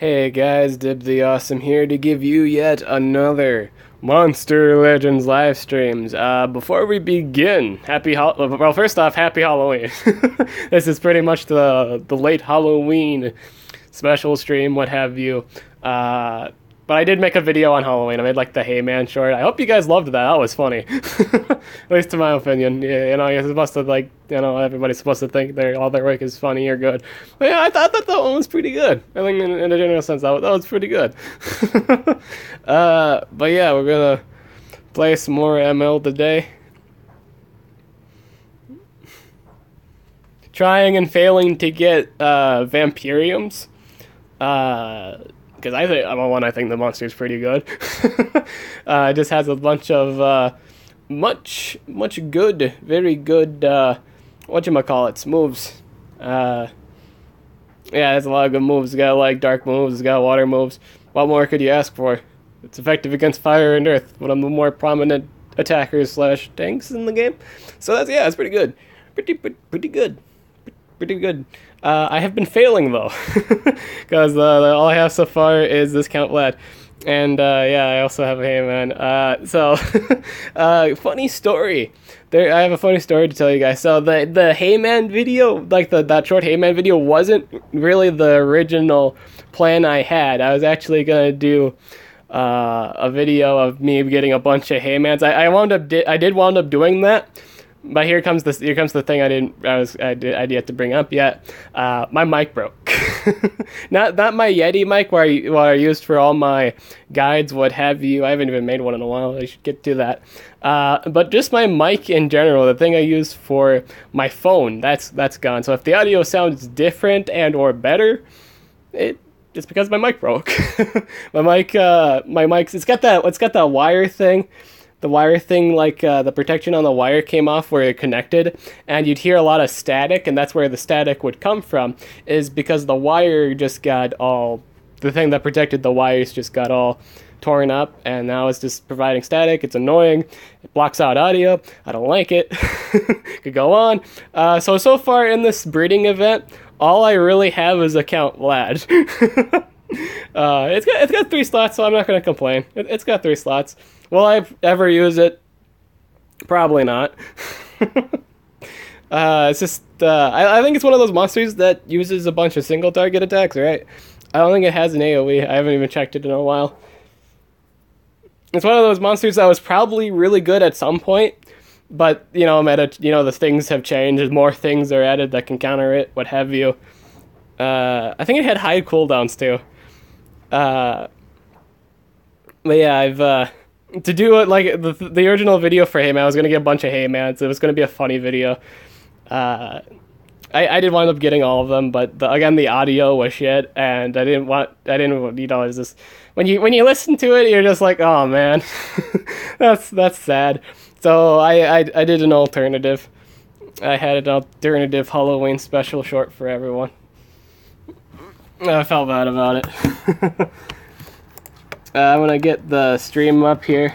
Hey guys, Dib the Awesome here to give you yet another Monster Legends live streams. Before we begin, well, first off, happy Halloween. This is pretty much the late Halloween special stream, what have you. But I did make a video on Halloween. I made like the Hey Man short. I hope you guys loved that. That was funny. At least in my opinion. Yeah, you're supposed to everybody's supposed to think all their work is funny or good. But yeah, I thought that one was pretty good. I think in a general sense that was pretty good. But yeah, we're gonna play some more ML today. Trying and failing to get Vampiriums. Because I think the monster is pretty good. It just has a bunch of much good, very good whatchamacallits moves. Yeah, it has a lot of good moves. It's got like dark moves, it's got water moves. What more could you ask for? It's effective against fire and earth, one of the more prominent attackers / tanks in the game. So it's pretty good. Pretty good. Pretty good. I have been failing though, because all I have so far is this Count Vlad, and yeah, I also have a Hey Man. So funny story. I have a funny story to tell you guys. So the Hey Man video, like that short Hey Man video, wasn't really the original plan I had. I was actually gonna do a video of me getting a bunch of Hey Mans. I did wind up doing that. But here comes the thing I'd yet to bring up yet. My mic broke. not my Yeti mic where I used for all my guides, what have you. I haven't even made one in a while. I should get to that. But just my mic in general, the thing I use for my phone, that's gone. So if the audio sounds different and or better, it's because my mic broke. my mic's it's got that wire thing. The wire thing, like the protection on the wire came off where it connected, and you'd hear a lot of static, and that's where the static would come from, is because the wire just got the thing that protected the wires just got all torn up, and now it's just providing static. It's annoying. It blocks out audio. I don't like it. Could go on. So far in this breeding event, all I really have is a Count Vlad. It's got 3 slots, so I'm not going to complain. It's got 3 slots. Will I ever use it? Probably not. It's just, I think it's one of those monsters that uses a bunch of single target attacks, right? I don't think it has an AoE. I haven't even checked it in a while. It's one of those monsters that was probably really good at some point, but, the things have changed. More things are added that can counter it, what have you. I think it had high cooldowns, too. But yeah, to do it like the original video for Hey Man, I was gonna get a bunch of Hey Mans. It was gonna be a funny video. I did wind up getting all of them, but again the audio was shit, and I didn't it's just when you listen to it, you're just like, oh man, that's sad. So I did an alternative. I had an alternative Halloween special short for everyone. I felt bad about it. I'm gonna get the stream up here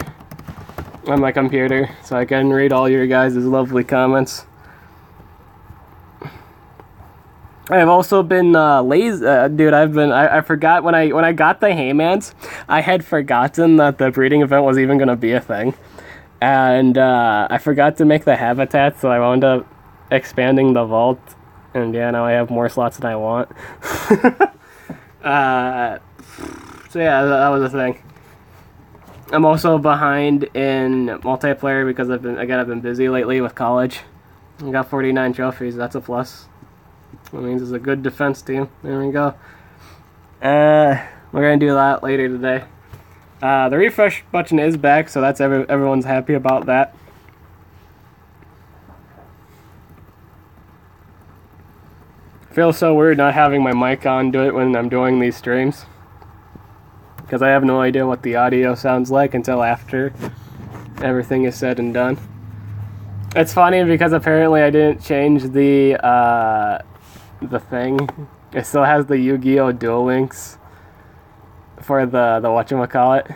on my computer so I can read all your guys' lovely comments. I've also been lazy, dude. I forgot when I got the Hey Mans, I had forgotten that the breeding event was even gonna be a thing, and I forgot to make the habitat, so I wound up expanding the vault, and yeah, now I have more slots than I want. So yeah, that was a thing. I'm also behind in multiplayer because I've been busy lately with college. I got 49 trophies. That's a plus. That means it's a good defense team. There we go. We're gonna do that later today. The refresh button is back, so that's everyone's happy about that. Feels so weird not having my mic on when I'm doing these streams, because I have no idea what the audio sounds like until after everything is said and done. It's funny because apparently I didn't change the thing. It still has the Yu-Gi-Oh! Duel Links for the whatchamacallit.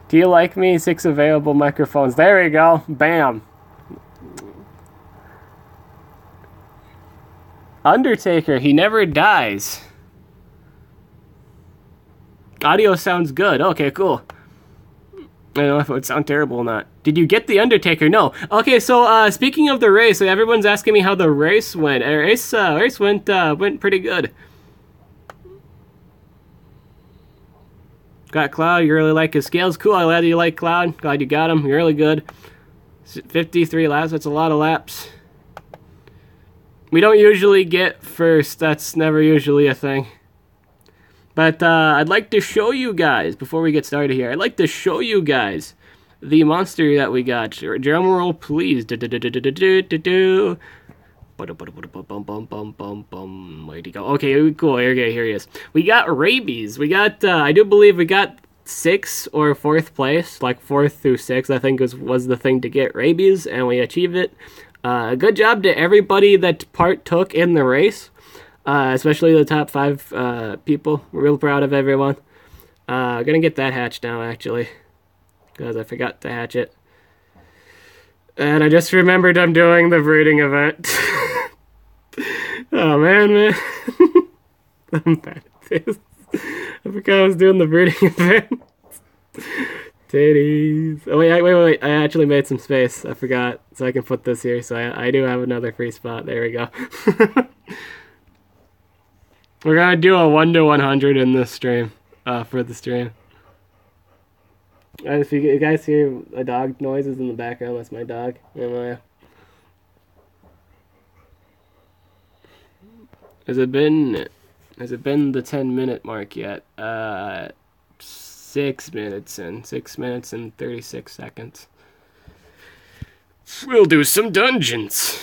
Do you like me? 6 available microphones. There we go. Bam. Undertaker, he never dies. Audio sounds good. Okay, cool. I don't know if it would sound terrible or not. Did you get the Undertaker? No. Okay, so speaking of the race, everyone's asking me how the race went. Race went pretty good. Got Cloud. You really like his scales. Cool. I'm glad you like Cloud. Glad you got him. You're really good. 53 laps. That's a lot of laps. We don't usually get first. That's never usually a thing. But I'd like to show you guys, before we get started here, I'd like to show you guys the monster that we got. Drum roll, please. Where'd he go? Okay, cool. Here he is. We got rabies. We got, I do believe we got 6th or 4th place, like 4th through 6th, I think was the thing to get rabies, and we achieved it. Good job to everybody that partook in the race. Especially the top 5 people. We're real proud of everyone. Gonna get that hatched now, actually, because I forgot to hatch it. And I just remembered I'm doing the breeding event. Oh, man. I'm bad at this. I forgot I was doing the breeding event. Titties. Oh, wait. I actually made some space. I forgot, so I can put this here. So I do have another free spot. There we go. We're gonna do a 1 to 100 in this stream, for the stream. And if you guys hear a dog noises in the background, that's my dog. Has it been the 10-minute mark yet? 6 minutes in. 6 minutes and 36 seconds. We'll do some dungeons.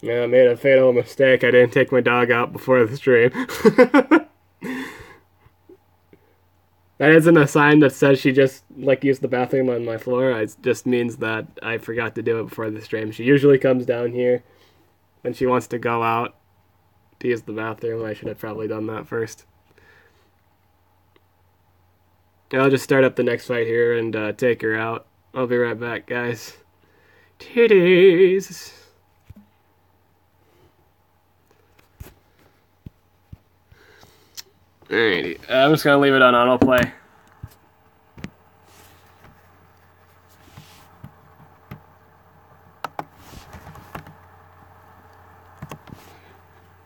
Yeah, I made a fatal mistake. I didn't take my dog out before the stream. That isn't a sign that says she just, like, used the bathroom on my floor. It just means that I forgot to do it before the stream. She usually comes down here when she wants to go out to use the bathroom. I should have probably done that first. I'll just start up the next fight here and take her out. I'll be right back, guys. Titties! Alrighty, I'm just gonna leave it on autoplay.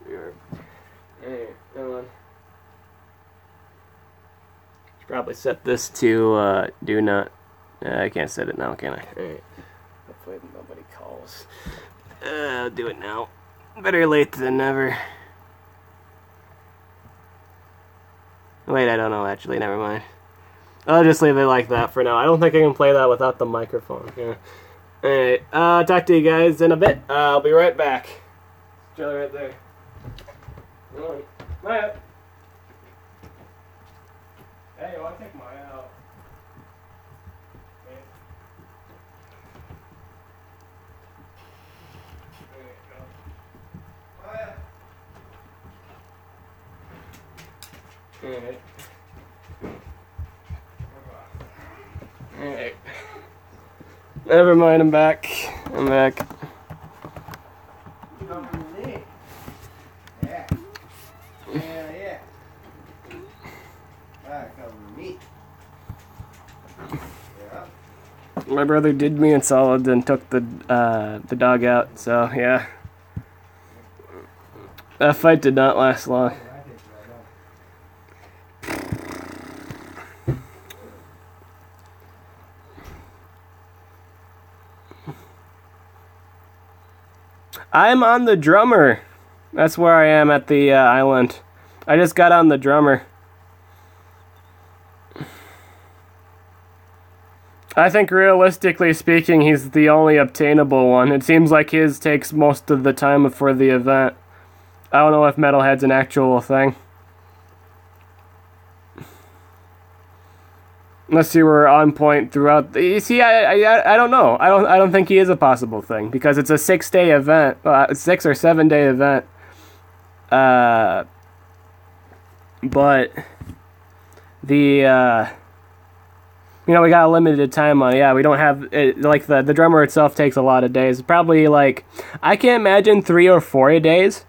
Alright, come on. Should probably set this to do not. I can't set it now, can I? Alright. Hopefully nobody calls. I'll do it now. Better late than never. Wait, I don't know, actually, never mind. I'll just leave it like that for now. I don't think I can play that without the microphone. Yeah. Alright, talk to you guys in a bit. I'll be right back. Jill right there. Come on. Maya. Hey, you want to take Maya out? Okay. There you go. Maya. Alright. Alright. Never mind, I'm back. I'm back. Yeah. Yeah. Come meet. Yeah. My brother did me in solid and took the dog out, so yeah. That fight did not last long. I'm on the drummer. That's where I am at the island. I just got on the drummer. I think realistically speaking, he's the only obtainable one. It seems like his takes most of the time for the event. I don't know if Metalhead's an actual thing. Let's see, we're on point throughout. You see, I don't know. I don't think he is a possible thing because it's a 6-day event, 6 or 7-day event. But the we got a limited time on it. Yeah, we don't have it, like the drummer itself takes a lot of days. Probably like I can't imagine 3 or 4 days.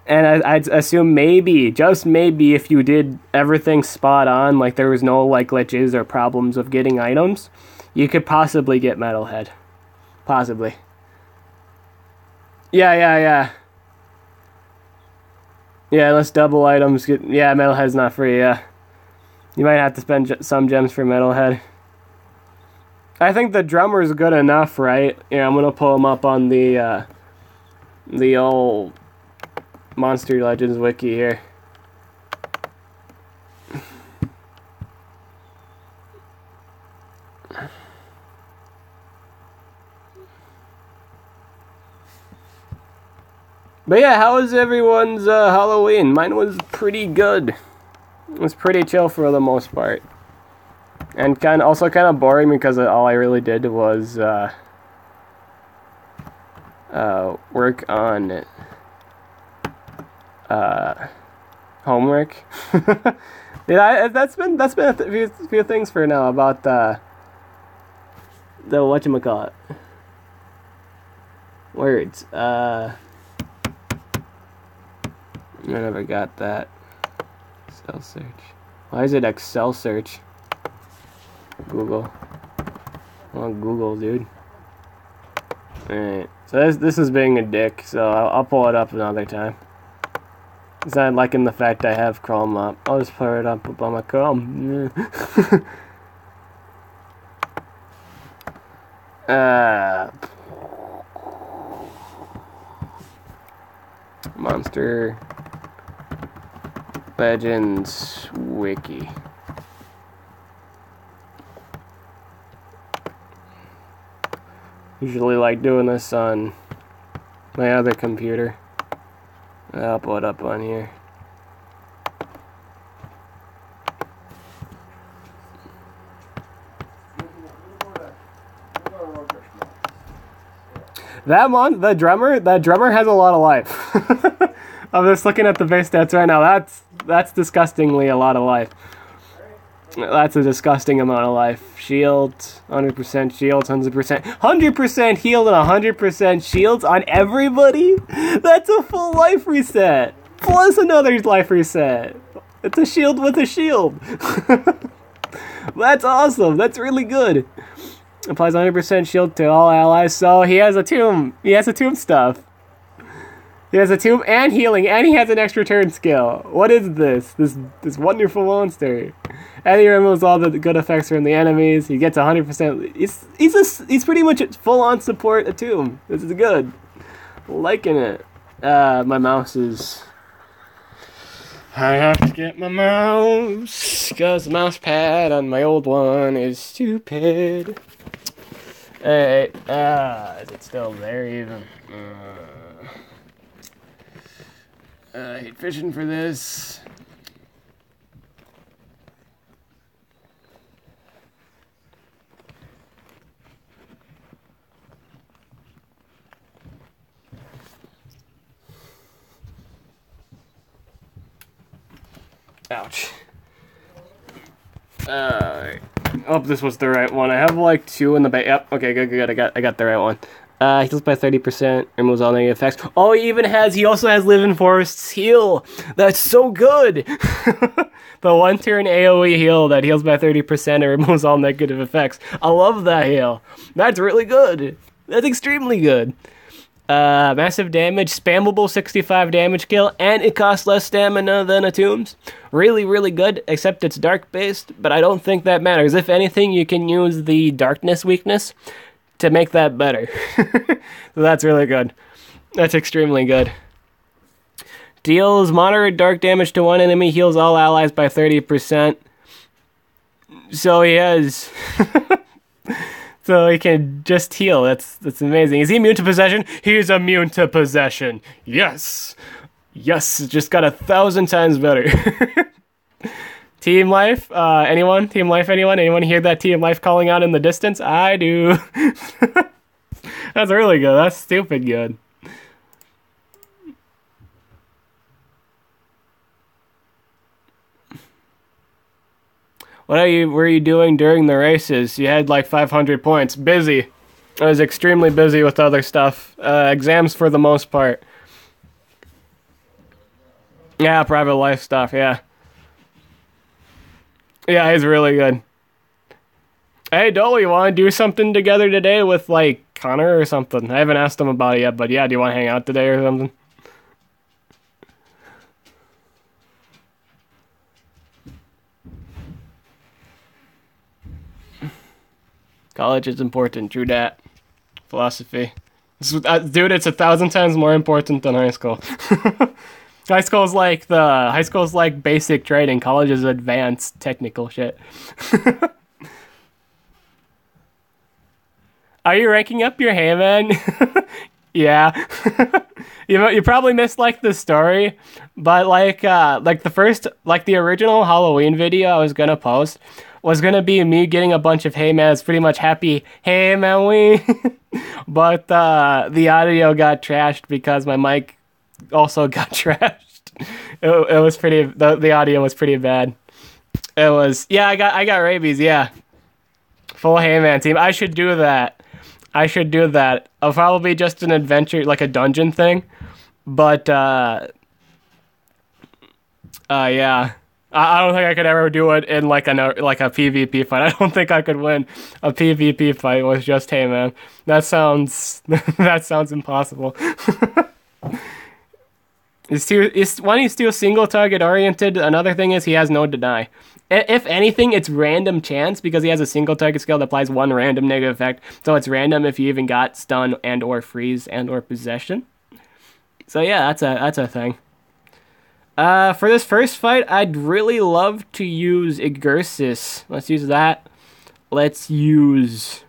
And I'd assume maybe, just maybe, if you did everything spot on, like there was no like glitches or problems of getting items, you could possibly get Metalhead. Possibly. Yeah. Yeah, unless double items get... Yeah, Metalhead's not free, yeah. You might have to spend some gems for Metalhead. I think the drummer's good enough, right? Yeah, I'm gonna pull him up on the old Monster Legends wiki here. But yeah, how was everyone's Halloween? Mine was pretty good. It was pretty chill for the most part. And also kind of boring because all I really did was work on homework. Yeah, that's been a few things for now about the whatchamacallit. Words. I never got that. Excel search. Why is it Excel search? Google. I want Google, dude. Alright. So this is being a dick, so I'll pull it up another time. It's not liking the fact I have Chrome up. I'll just pull it up on my Chrome. Monster Legends wiki. Usually like doing this on my other computer. I'll pull it up on here. The drummer has a lot of life. I'm just looking at the base stats right now. That's disgustingly a lot of life. That's a disgusting amount of life. Shield, 100% shields, 100% healed and 100% shields on everybody? That's a full life reset. Plus another life reset. It's a shield with a shield. That's awesome. That's really good. Applies 100% shield to all allies. So he has a tomb. He has a tomb stuff. He has a tomb and healing, and he has an extra turn skill. What is this? This wonderful monster. And he removes all the good effects from the enemies. He gets 100%. He's pretty much full on support a tomb. This is good. Liking it. My mouse is. I have to get my mouse because the mouse pad on my old one is stupid. Alright. Is it still there even? I hate fishing for this. Ouch. Alright. Oh, this was the right one. I have like 2 in the back. Yep. Okay, good. I got the right one. Heals by 30%, removes all negative effects. Oh, he also has Live in Forest's heal. That's so good. The 1-turn AoE heal that heals by 30% and removes all negative effects. I love that heal. That's really good. That's extremely good. Massive damage, spammable 65 damage kill, and it costs less stamina than a Tombs. Really, really good, except it's dark based, but I don't think that matters. If anything, you can use the darkness weakness to make that better. So that's really good. That's extremely good. Deals moderate dark damage to one enemy, heals all allies by 30%. So he has So he can just heal. That's amazing. Is he immune to possession? He's immune to possession. Yes. Yes, it just got 1,000 times better. Team Life? Anyone? Team Life, anyone? Anyone hear that Team Life calling out in the distance? I do. That's really good. That's stupid good. Were you doing during the races? You had like 500 points. Busy. I was extremely busy with other stuff. Exams for the most part. Yeah, private life stuff, yeah. Yeah, he's really good. Hey, Dolly, you want to do something together today with, like, Connor or something? I haven't asked him about it yet, but yeah, do you want to hang out today or something? College is important, true dat. Philosophy. Dude, it's 1,000 times more important than high school. High school's like basic training. College is advanced technical shit. Are you ranking up your Hayman? Yeah. You probably missed like the story, but like the original Halloween video I was gonna post was gonna be me getting a bunch of Haymans, pretty much happy Hayman, but the audio got trashed because my mic also got trashed. It was pretty. The audio was pretty bad. It was, yeah. I got rabies. Yeah, full Hayman team. I should do that. I'll probably just an adventure, like a dungeon thing, but yeah. I don't think I could ever do it in like a PvP fight. I don't think I could win a PvP fight with just Hayman. That sounds impossible. He's too single target oriented. Another thing is he has no deny. If anything, it's random chance because he has a single target skill that applies one random negative effect. So it's random if you even got stun and or freeze and or possession. So yeah, that's a thing. For this first fight, I'd really love to use Igursis. Let's use that. Let's use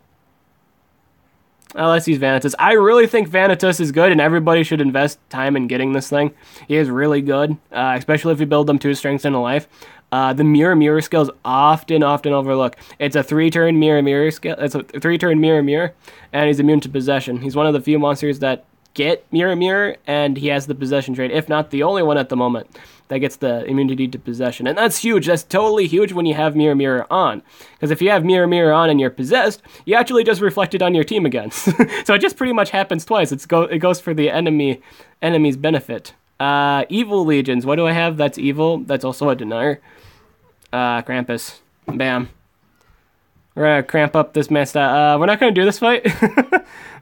Vanitas. I really think Vanitas is good, and everybody should invest time in getting this thing. He is really good, especially if you build them 2 strengths and a life. The mirror skill is often overlooked. It's a 3-turn mirror skill. It's a 3-turn mirror, and he's immune to possession. He's one of the few monsters that get mirror, and he has the possession trait, if not the only one at the moment that gets the immunity to possession. And that's huge. That's totally huge when you have mirror on. Because if you have mirror on and you're possessed, you actually just reflect it on your team again. So it just pretty much happens twice. It goes for the enemy's benefit. Evil legions. What do I have? That's evil. That's also a denier. Krampus. Bam. We're gonna cramp up this man's stat. We're not gonna do this fight.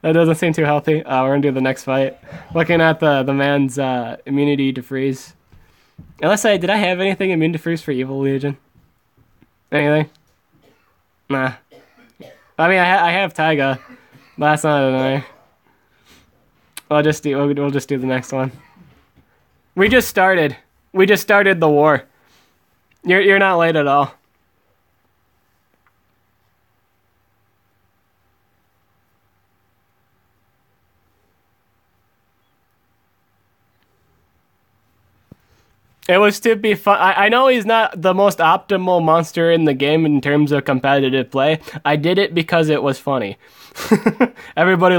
That doesn't seem too healthy. We're gonna do the next fight. Looking at the man's immunity to freeze. Unless did I have anything immune to freeze for Evil Legion? Anything? Nah. I mean, I have Taiga, but that's not annoying. We'll just do the next one. We just started the war. You're not late at all. It was to be fun. I know he's not the most optimal monster in the game in terms of competitive play. I did it because it was funny. Everybody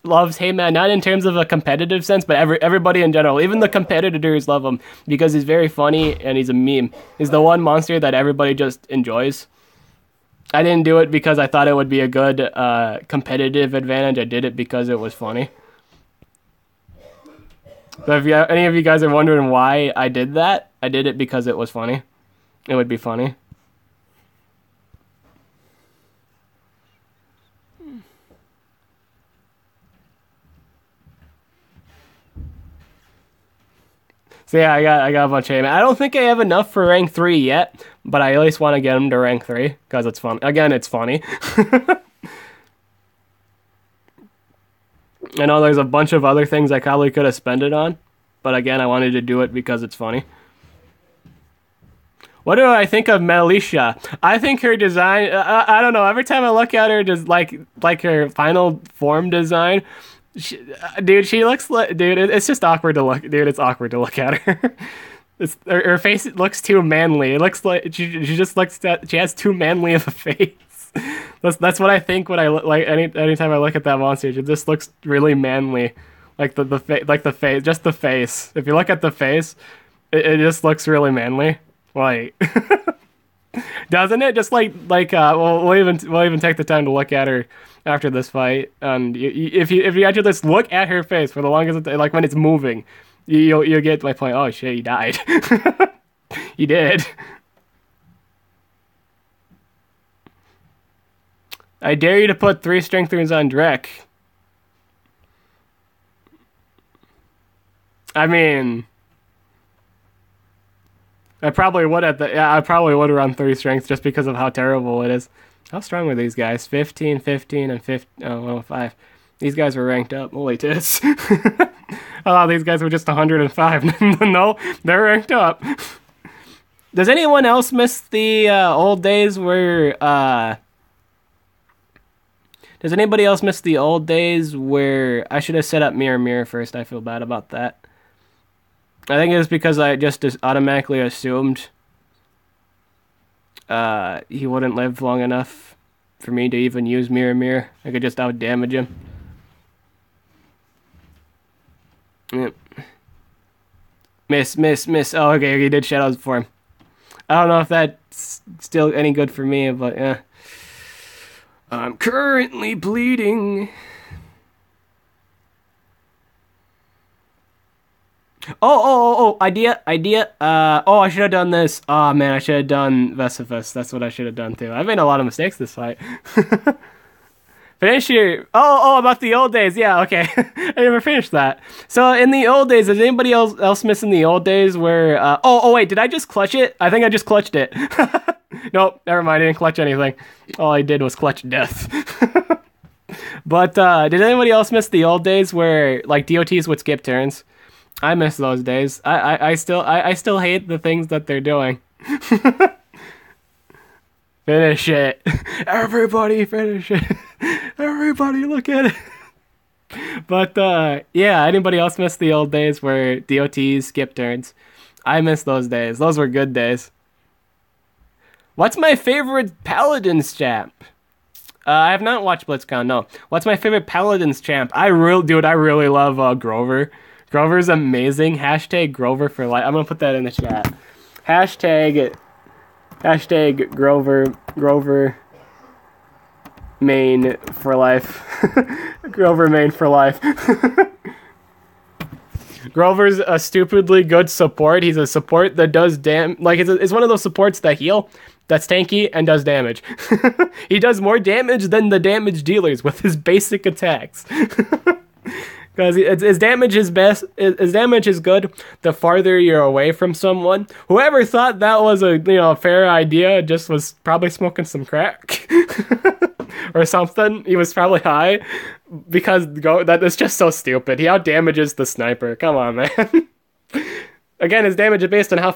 loves Hayman, not in terms of a competitive sense, but everybody in general. Even the competitors love him because he's very funny and he's a meme. He's the one monster that everybody just enjoys. I didn't do it because I thought it would be a good competitive advantage. I did it because it was funny. So if any of you guys are wondering why I did that, I did it because it was funny. It would be funny. So yeah, I got a bunch of Hayman. I don't think I have enough for rank 3 yet, but I at least want to get him to rank 3 because it's fun. Again, it's funny. I know there's a bunch of other things I probably could have spent it on, but again, I wanted to do it because it's funny. What do I think of Melisha? I think her design. I don't know. Every time I look at her, just like her final form design, dude, she looks like dude. It's just awkward to look. Dude, it's awkward to look at her. Her face looks too manly. It looks like she just looks that she has too manly of a face. That's what I think when I look like anytime I look at that monster. It just looks really manly, like the face, just the face. If you look at the face, it just looks really manly. Like, doesn't it? Just we'll even take the time to look at her after this fight, and if you actually just look at her face for the longest, like when it's moving, you'll get my point. Oh shit, he died. He did. I dare you to put 3 strength runes on Drek. I mean, I probably would I probably would run 3 strength just because of how terrible it is. How strong were these guys? 15, 15, and 15. Oh, well, 5. These guys were ranked up. Holy tits. I thought these guys were just 105. No, they're ranked up. Does anyone else miss the old days where... Does anybody else miss the old days where... I should have set up mirror first. I feel bad about that. I think it was because I just automatically assumed he wouldn't live long enough for me to even use mirror. I could just out-damage him. Yep. Miss. Oh, okay, he did shadows for him. I don't know if that's still any good for me, but yeah. I'm currently bleeding. Oh, idea. I should have done this. Oh, man, I should have done Vesifus. That's what I should have done, too. I've made a lot of mistakes this fight. Finish your... Oh, about the old days. Yeah, okay. I never finished that. So, in the old days, is anybody else missing the old days where... wait, did I just clutch it? I think I just clutched it. Nope, never mind. I didn't clutch anything. All I did was clutch death. But, did anybody else miss the old days where, like, DOTs would skip turns? I miss those days. I still hate the things that they're doing. Finish it. Everybody finish it. Everybody look at it. But, yeah, anybody else miss the old days where DOTs skip turns? I miss those days. Those were good days. What's my favorite Paladins champ? I have not watched BlitzCon, no. What's my favorite Paladins champ? I really love Grover. Grover's amazing. Hashtag Grover for life. I'm gonna put that in the chat. Hashtag Grover main for life. Grover main for life. Grover's a stupidly good support. He's a support that does it's one of those supports that heal, that's tanky, and does damage. He does more damage than the damage dealers with his basic attacks. Because his damage is best. His damage is good the farther you're away from someone. Whoever thought that was a fair idea just was probably smoking some crack or something. He was probably high because that is just so stupid. He out damages the sniper. Come on, man. Again, his damage is based on how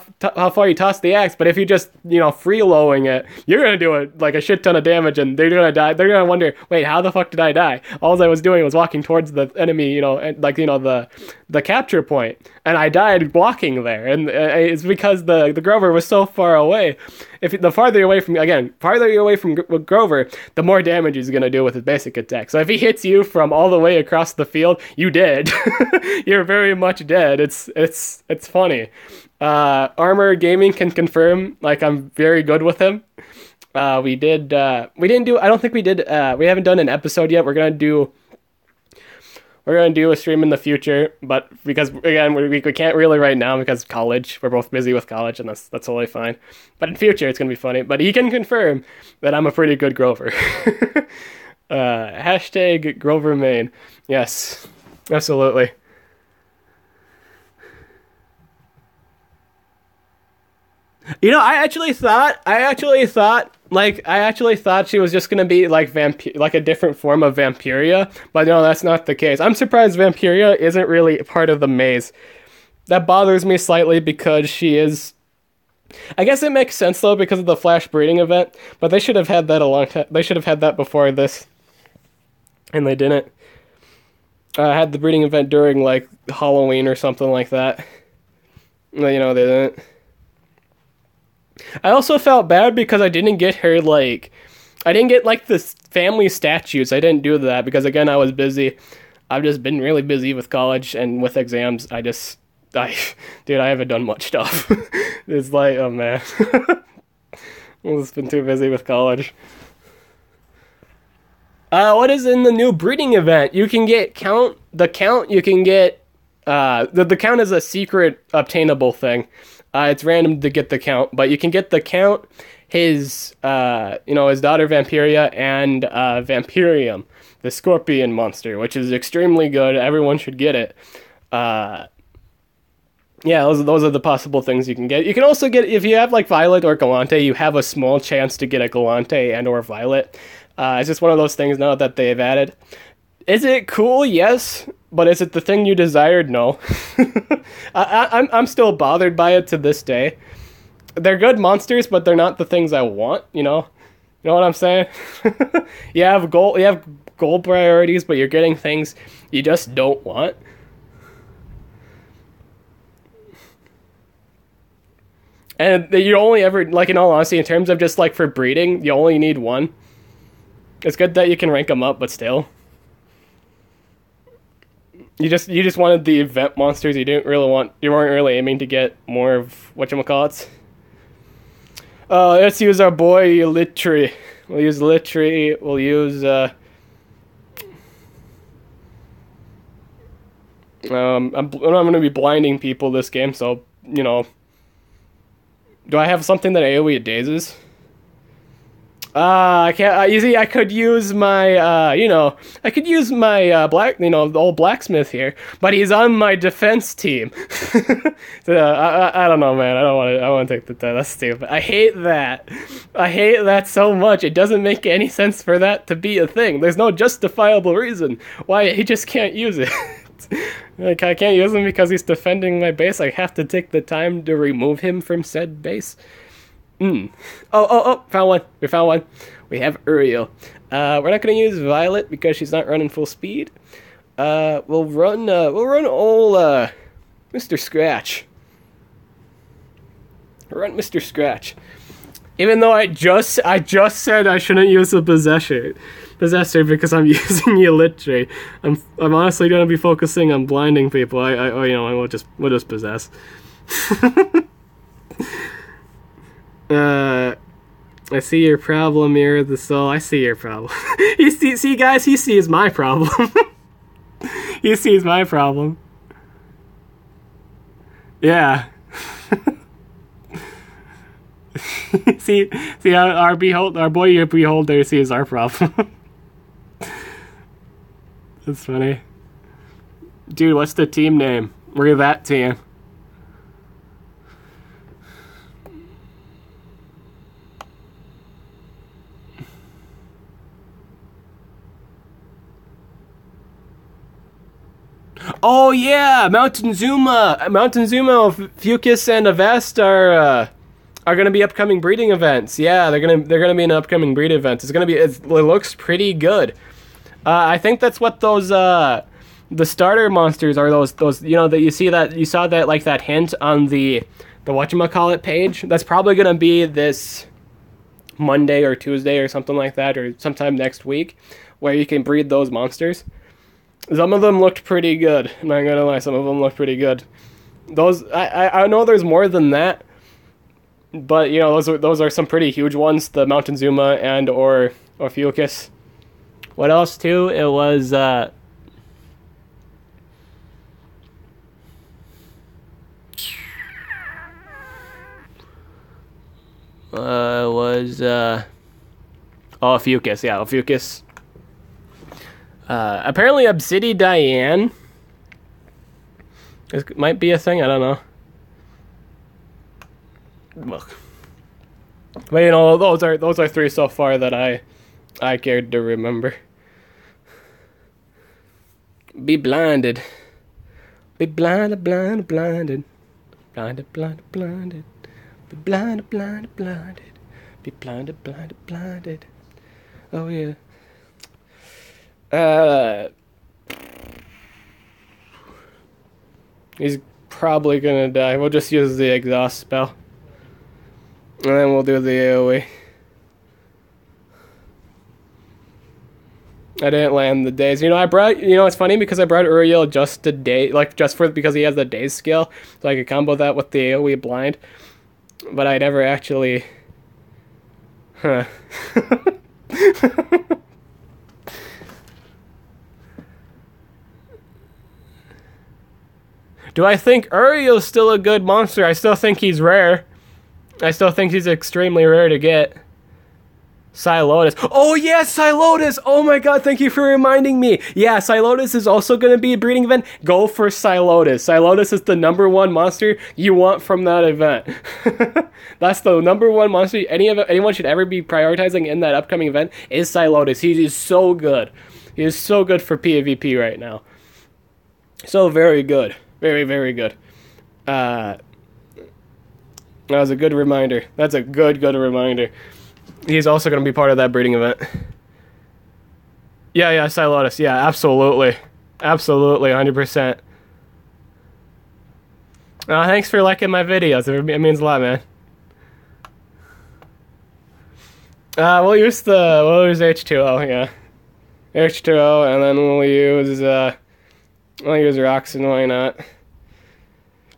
far you toss the axe, but if you just, free-lowing it, you're going to do a shit ton of damage, and they're going to die. They're going to wonder, wait, how the fuck did I die? All I was doing was walking towards the enemy, the capture point, and I died blocking there, and it's because the Grover was so far away. The farther you're away from Grover, the more damage he's going to do with his basic attack. So if he hits you from all the way across the field, you dead. You're very much dead. It's funny. Armor Gaming can confirm, I'm very good with him. We haven't done an episode yet. We're gonna do a stream in the future, but because again we can't really right now because college. We're both busy with college, and that's totally fine. But in future it's gonna be funny. But he can confirm that I'm a pretty good Grover. Hashtag Grover main. Yes, absolutely. I actually thought she was just gonna be like a different form of Vampiria, but no, that's not the case. I'm surprised Vampiria isn't really part of the maze. That bothers me slightly because she is I guess it makes sense though because of the flash breeding event, but they should have had that a long time. They should have had that before this, and they didn't. Had the breeding event during like Halloween or something like that. They didn't. I also felt bad because I didn't get her I didn't get like the family statues. I didn't do that because again I was busy. I've just been really busy with college and with exams. Dude, I haven't done much stuff. It's like, oh man. I've just been too busy with college. What is in the new breeding event? You can get the count. You can get the count is a secret obtainable thing. It's random to get the count, but you can get the count. His his daughter Vampiria and Vampirium, the scorpion monster, which is extremely good. Everyone should get it. Yeah, those are the possible things you can get. You can also get, if you have like Violet or Galante, you have a small chance to get a Galante and or Violet. It's just one of those things now that they've added. Is it cool? Yes. But is it the thing you desired? No. I'm still bothered by it to this day. They're good monsters, but they're not the things I want, You know what I'm saying? You have goal priorities, but you're getting things you just don't want. And you only ever, like, in all honesty, in terms of just, like, for breeding, you only need one. It's good that you can rank them up, but still. You just wanted the event monsters. You weren't really aiming to get more of whatchamacallits. Let's use our boy Litry. We'll use Litry. We'll use, I'm going to be blinding people this game, so, Do I have something that AoE dazes? I can't. You see, I could use my, I could use my the old blacksmith here, but he's on my defense team. So, I don't know, man. I want to take the. That's stupid. I hate that. I hate that so much. It doesn't make any sense for that to be a thing. There's no justifiable reason why he just can't use it. Like, I can't use him because he's defending my base. I have to take the time to remove him from said base. Oh, found one. We found one. We have Uriel. We're not going to use Violet because she's not running full speed. We'll run old, Mr. Scratch. Run Mr. Scratch. Even though I just said I shouldn't use a Possessor because I'm using Elitry. I'm honestly gonna be focusing on blinding people. We'll just Possess. I see your problem here, the soul. I see your problem. See guys, he sees my problem. He sees my problem. Yeah. see our boy beholder sees our problem. That's funny. Dude, what's the team name? We're that team. Oh yeah, Mountain Zuma, Fucus, and Avest are gonna be upcoming breeding events. Yeah, they're gonna be an upcoming breed event. It looks pretty good. I think that's what those the starter monsters are. Those that you saw that like that hint on the whatchamacallit page. That's probably gonna be this Monday or Tuesday or something like that, or sometime next week, where you can breed those monsters. Some of them looked pretty good. I'm not gonna lie, some of them looked pretty good. Those I know there's more than that, but those are some pretty huge ones. The Mountain Zuma and or Fucus. What else too? It was Fucus. Yeah, Fucus. Apparently Obsidian might be a thing. I don't know. Look, but those are three so far that I cared to remember. Be blinded. Be blinded, blinded, blinded. Blinded, blinded, blinded. Be blinded, blinded, blinded. Be blinded, blinded, blinded. Oh yeah. He's probably gonna die. We'll just use the exhaust spell. And then we'll do the AoE. I didn't land the daze. You know, it's funny because I brought Uriel just to day, because he has the daze skill, so I could combo that with the AoE blind. But I never actually. Huh. Do I think Uriel's still a good monster? I still think he's rare. I still think he's extremely rare to get. Silotus. Oh, yeah, Silotus! Oh my god, thank you for reminding me. Yeah, Silotus is also going to be a breeding event. Go for Silotus. Silotus is the #1 monster you want from that event. That's the #1 monster anyone should ever be prioritizing in that upcoming event is Silotus. He is so good. He is so good for PvP right now. So very good. Very, very good. That was a good reminder. That's a good reminder. He's also going to be part of that breeding event. Yeah, Silotus. Yeah, absolutely. Absolutely, 100%. Thanks for liking my videos. It means a lot, man. We'll use H2O, yeah. H2O, and then we'll use Roxanne, why not?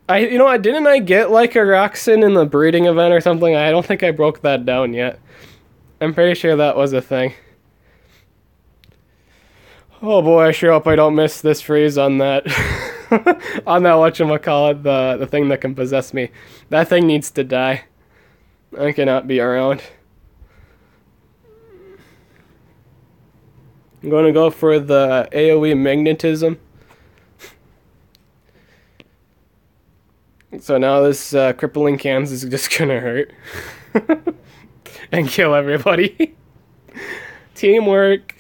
Didn't I get like a Roxanne in the breeding event or something? I don't think I broke that down yet. I'm pretty sure that was a thing. Oh boy, I sure hope I don't miss this freeze on that. On that whatchamacallit, the thing that can possess me. That thing needs to die. I cannot be around. I'm going to go for the AoE magnetism. So now this crippling cams is just gonna hurt. And kill everybody. Teamwork.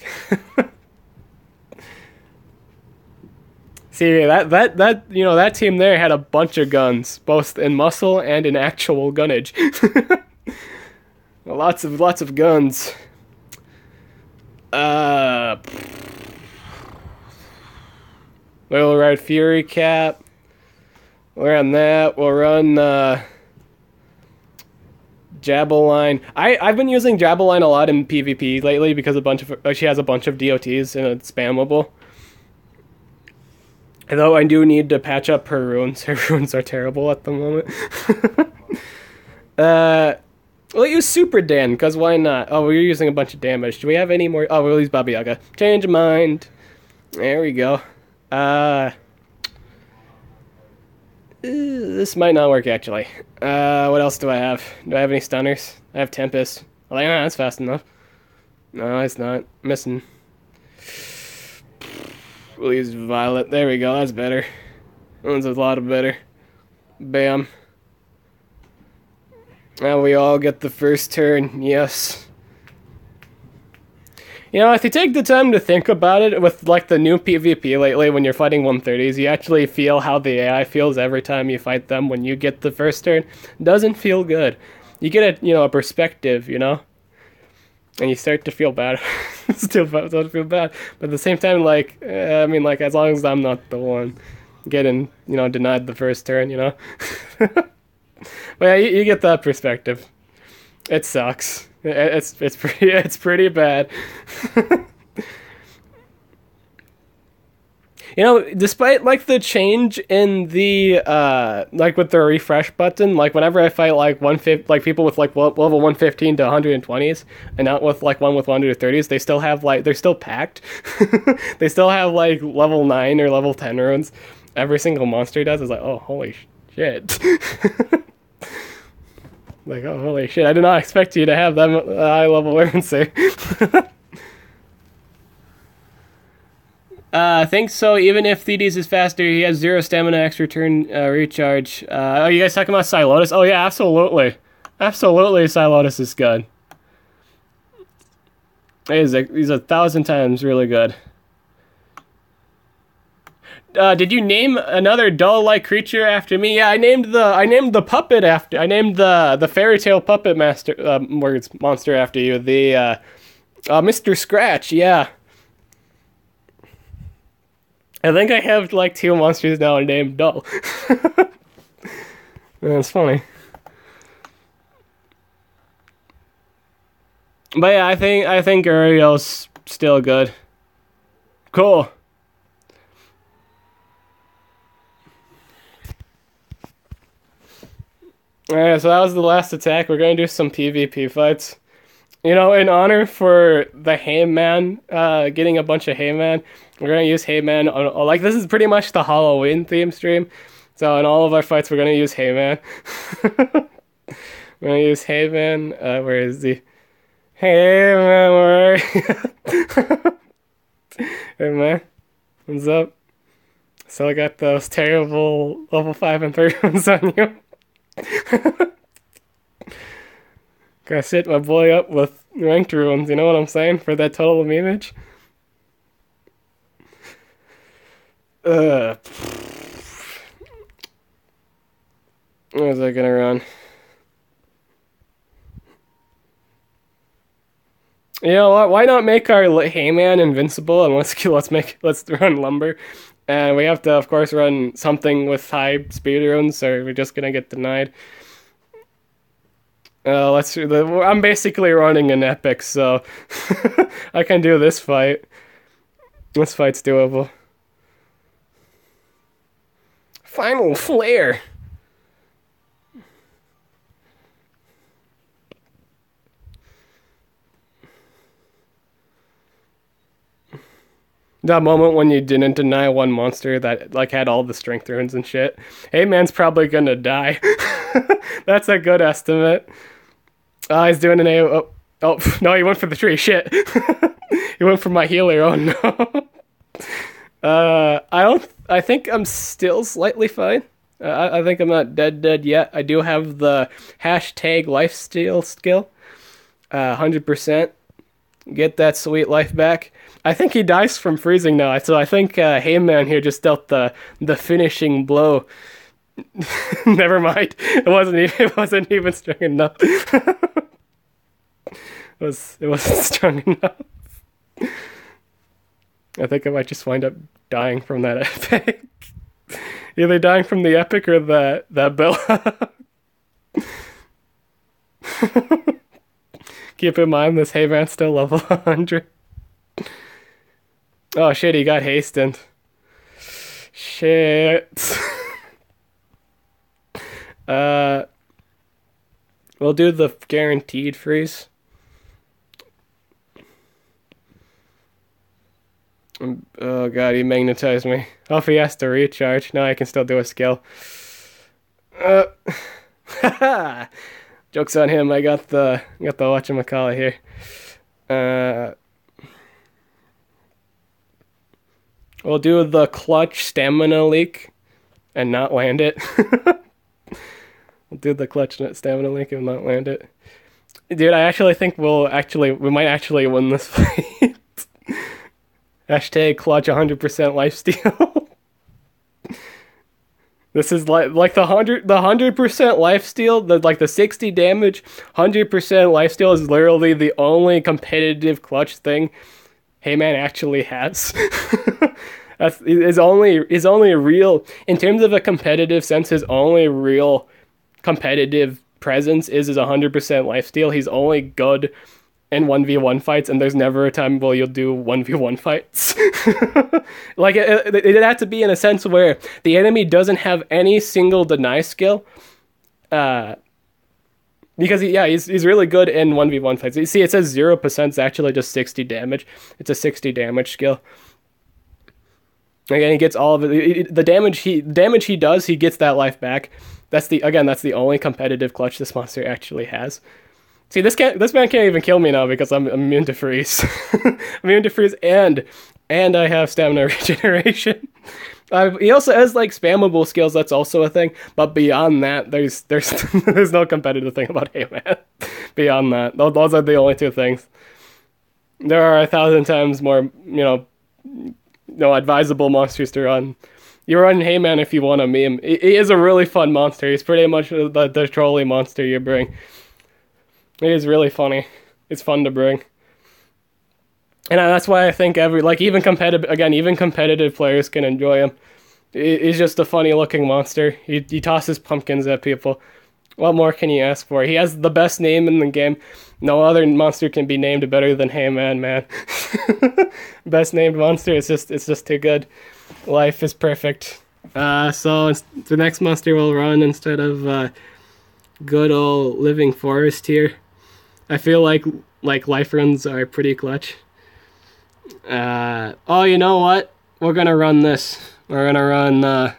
See, that team there had a bunch of guns, both in muscle and in actual gunnage. Lots of guns. We'll ride Fury Cap. We're on that. We'll run Jabeline. I've been using Jabeline a lot in PvP lately because she has a bunch of DOTs and it's spammable. Although I do need to patch up her runes. Her runes are terrible at the moment. We'll use Super Dan, because why not? Oh, we're using a bunch of damage. Do we have any more? Oh, we'll use Baba Yaga. Change of mind. There we go. This might not work, actually. What else do I have? Do I have any stunners? I have Tempest. Oh, yeah, that's fast enough. No, it's not. Missing. We'll use Violet. There we go, that's better. That one's a lot better. Bam. Now we all get the first turn, yes. If you take the time to think about it, with like the new PvP lately, when you're fighting 130s, you actually feel how the AI feels every time you fight them when you get the first turn. Doesn't feel good. You get a perspective, and you start to feel bad. Still don't feel bad, but at the same time, as long as I'm not the one getting, denied the first turn, But yeah, you get that perspective. It sucks. It's pretty bad. Despite the change in the with the refresh button, whenever I fight people with level 115 to 120s and not with one with 130s, they still have they're still packed. They still have level 9 or level 10 runes. Every single monster does. It's oh, holy shit. Oh, holy shit, I did not expect you to have that high level urgency. I think so. Even if Thedes is faster, he has 0 stamina, extra turn recharge. Oh, you guys talking about Silotus? Oh, yeah, absolutely. Absolutely, Silotus is good. He's 1,000 times really good. Did you name another doll-like creature after me? Yeah, I named the puppet after. I named the fairy tale puppet master monster after you. The Mr. Scratch. Yeah. I think I have like 2 monsters now named doll. That's funny. But yeah, I think Uriel's still good. Cool. Alright, so that was the last attack. We're gonna do some PvP fights. You know, in honor for the Hayman, getting a bunch of Hayman, we're gonna use Hayman on, like, this is pretty much the Halloween theme stream. So in all of our fights, we're gonna use Hayman. We're gonna use Hayman. Where is he? Hayman, where are you? Hey man, what's up? So I got those terrible level 5 and 3 ones on you. Gotta set my boy up with ranked runes, you know what I'm saying? For that total image. Where's that gonna run? You know what? Why not make our Hayman invincible and let's run lumber, and we have to of course run something with high speed runes, or we're just gonna get denied. I'm basically running an epic, so I can do this fight. This fight's doable. Final flare. That moment when you didn't deny one monster that like had all the strength runes and shit. Hey man's probably gonna die. That's a good estimate. He's doing an A. Oh no, he went for the tree. Shit. He went for my healer. Oh no. I think I'm still slightly fine. I think I'm not dead yet. I do have the hashtag lifesteal skill. 100%. Get that sweet life back. I think he dies from freezing now, so I think Hayman here just dealt the finishing blow. Never mind. It wasn't even strong enough. It wasn't strong enough. I think I might just wind up dying from that epic. Either dying from the epic or that bill. Keep in mind this Hayman's still level 100. Oh shit, he got hastened. Shit. We'll do the guaranteed freeze. Oh god, he magnetized me. Oh, if he has to recharge. No, I can still do a skill. Joke's on him, I got the whatchamacallit here. We'll do the clutch stamina leak and not land it. We'll do the clutch stamina leak and not land it. Dude, I actually think we might actually win this fight. Hashtag clutch 100% lifesteal. This is like the 100% lifesteal, like the 60 damage, 100% lifesteal is literally the only competitive clutch thing Hayman actually has. His only real, in terms of a competitive sense, his only real competitive presence is his 100% lifesteal. He's only good in 1v1 fights, and there's never a time where you'll do 1v1 fights. Like, it had to be in a sense where the enemy doesn't have any single deny skill. Because, he's really good in 1v1 fights. You see, it says 0% is actually just 60 damage. It's a 60 damage skill. Again, he gets all of it. The damage he does, he gets that life back. That's the only competitive clutch this monster actually has. See, this man can't even kill me now because I'm immune to freeze. I'm immune to freeze, and I have stamina regeneration. He also has like spammable skills. That's also a thing. But beyond that, there's no competitive thing about Hayman. Beyond that, those are the only two things. There are 1,000 times more, advisable monsters to run. You run Heyman if you want a meme. He is a really fun monster. He's pretty much the trolley monster you bring. It is really funny. It's fun to bring. And that's why I think even competitive players can enjoy him. He's just a funny looking monster. He tosses pumpkins at people. What more can you ask for? He has the best name in the game. No other monster can be named better than Heyman, man. Best named monster. It's just too good. Life is perfect. So the next monster we'll run instead of good old living forest here. I feel like life runs are pretty clutch. Oh, you know what? We're gonna run this. We're gonna run.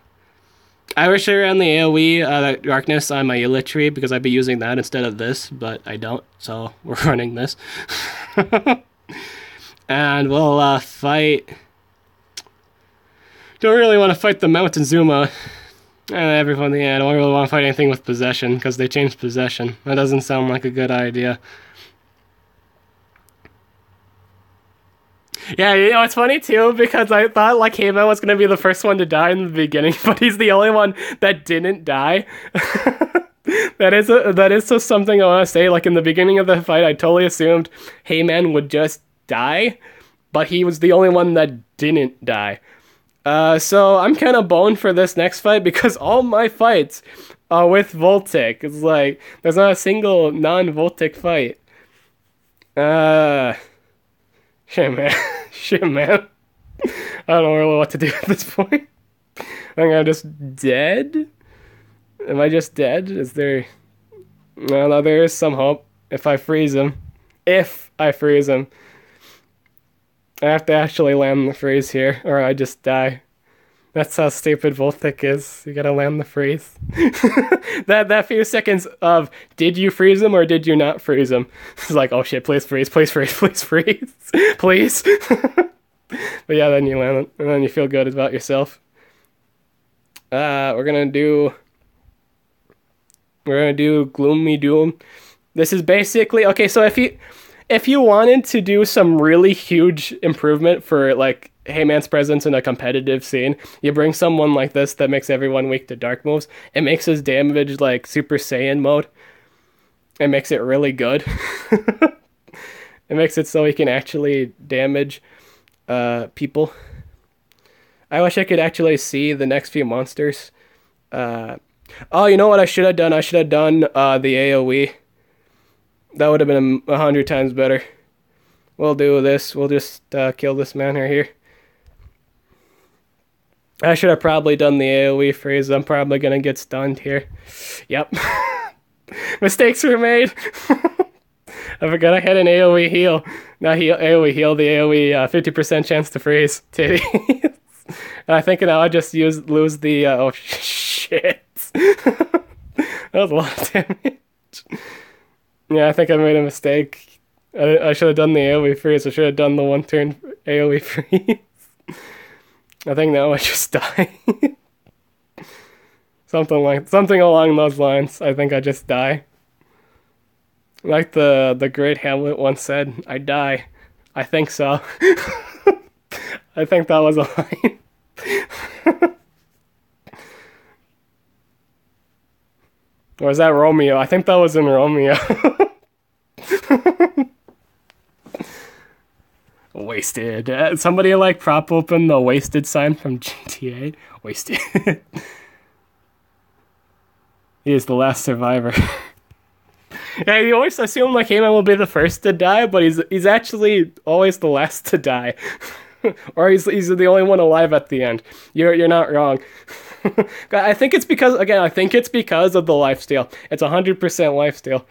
I wish I ran the AoE darkness on my Illitry because I'd be using that instead of this, but I don't. So we're running this, and we'll fight. Don't really want to fight the Mountain Zuma. Everyone, yeah, I don't really want to fight anything with possession because they changed possession. That doesn't sound like a good idea. Yeah, you know, it's funny too because I thought like Heyman was gonna be the first one to die in the beginning, but he's the only one that didn't die. That is just something I want to say. Like in the beginning of the fight, I totally assumed Heyman would just die, but he was the only one that didn't die. So I'm kind of boned for this next fight because all my fights are with Voltic. It's like there's not a single non-Voltic fight. Shit, man. Shit, man. I don't know really what to do at this point. I think I'm just dead? Am I just dead? Is there... No, there is some hope. If I freeze him. If I freeze him. I have to actually land the freeze here, or I just die. That's how stupid Voltic is. You gotta land the freeze. that few seconds of, did you freeze him or did you not freeze him? It's like, oh shit, please freeze, please freeze, please freeze. Please. But yeah, then you land it, and then you feel good about yourself. We're gonna do Gloomy Doom. This is basically, okay, so if you wanted to do some really huge improvement for like Heyman's presence in a competitive scene, you bring someone like this that makes everyone weak to dark moves. It makes his damage like Super Saiyan mode. It makes it really good. It makes it so he can actually damage people. I wish I could actually see the next few monsters. Oh, you know what I should have done? I should have done the AoE. That would have been 100 times better. We'll do this. We'll just kill this man right here. I should have probably done the AoE freeze. I'm probably going to get stunned here. Yep. Mistakes were made. I forgot I had an AoE heal. Not AoE heal, the AoE 50% chance to freeze. Titties. I think now I just lose the... oh, shit. That was a lot of damage. Yeah, I think I made a mistake. I should have done the AoE freeze. I should have done the one-turn AoE freeze. I think now I just die. Something along those lines. I think I just die. Like the great Hamlet once said, I die. I think so. I think that was a line. Or was that Romeo? I think that was in Romeo. Wasted. Somebody like prop open the wasted sign from GTA. Wasted. He is the last survivor. Yeah, you always assume like Heyman will be the first to die, but he's actually always the last to die. Or he's the only one alive at the end. You're not wrong. I think it's because of the lifesteal. It's 100% lifesteal.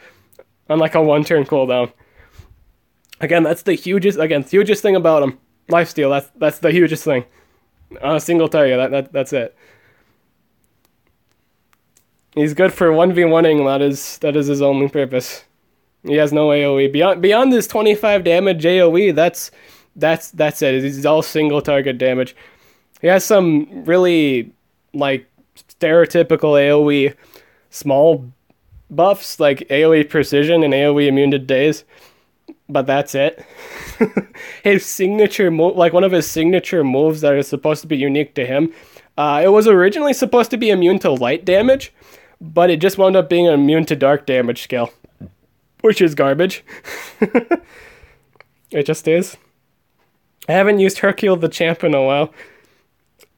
Unlike a one-turn cooldown. Again, that's the hugest thing about him. Lifesteal, that's the hugest thing. On a single target, that's it. He's good for 1v1ing, that is his only purpose. He has no AoE. Beyond his 25 damage AoE, that's it. He's all single target damage. He has some really like stereotypical AoE small buffs, like AoE precision and AoE immune to daze. But that's it. His signature move, like one of his signature moves that is supposed to be unique to him, It was originally supposed to be immune to light damage, but it just wound up being immune to dark damage skill, which is garbage. It just is. I haven't used Hercule the Champ in a while.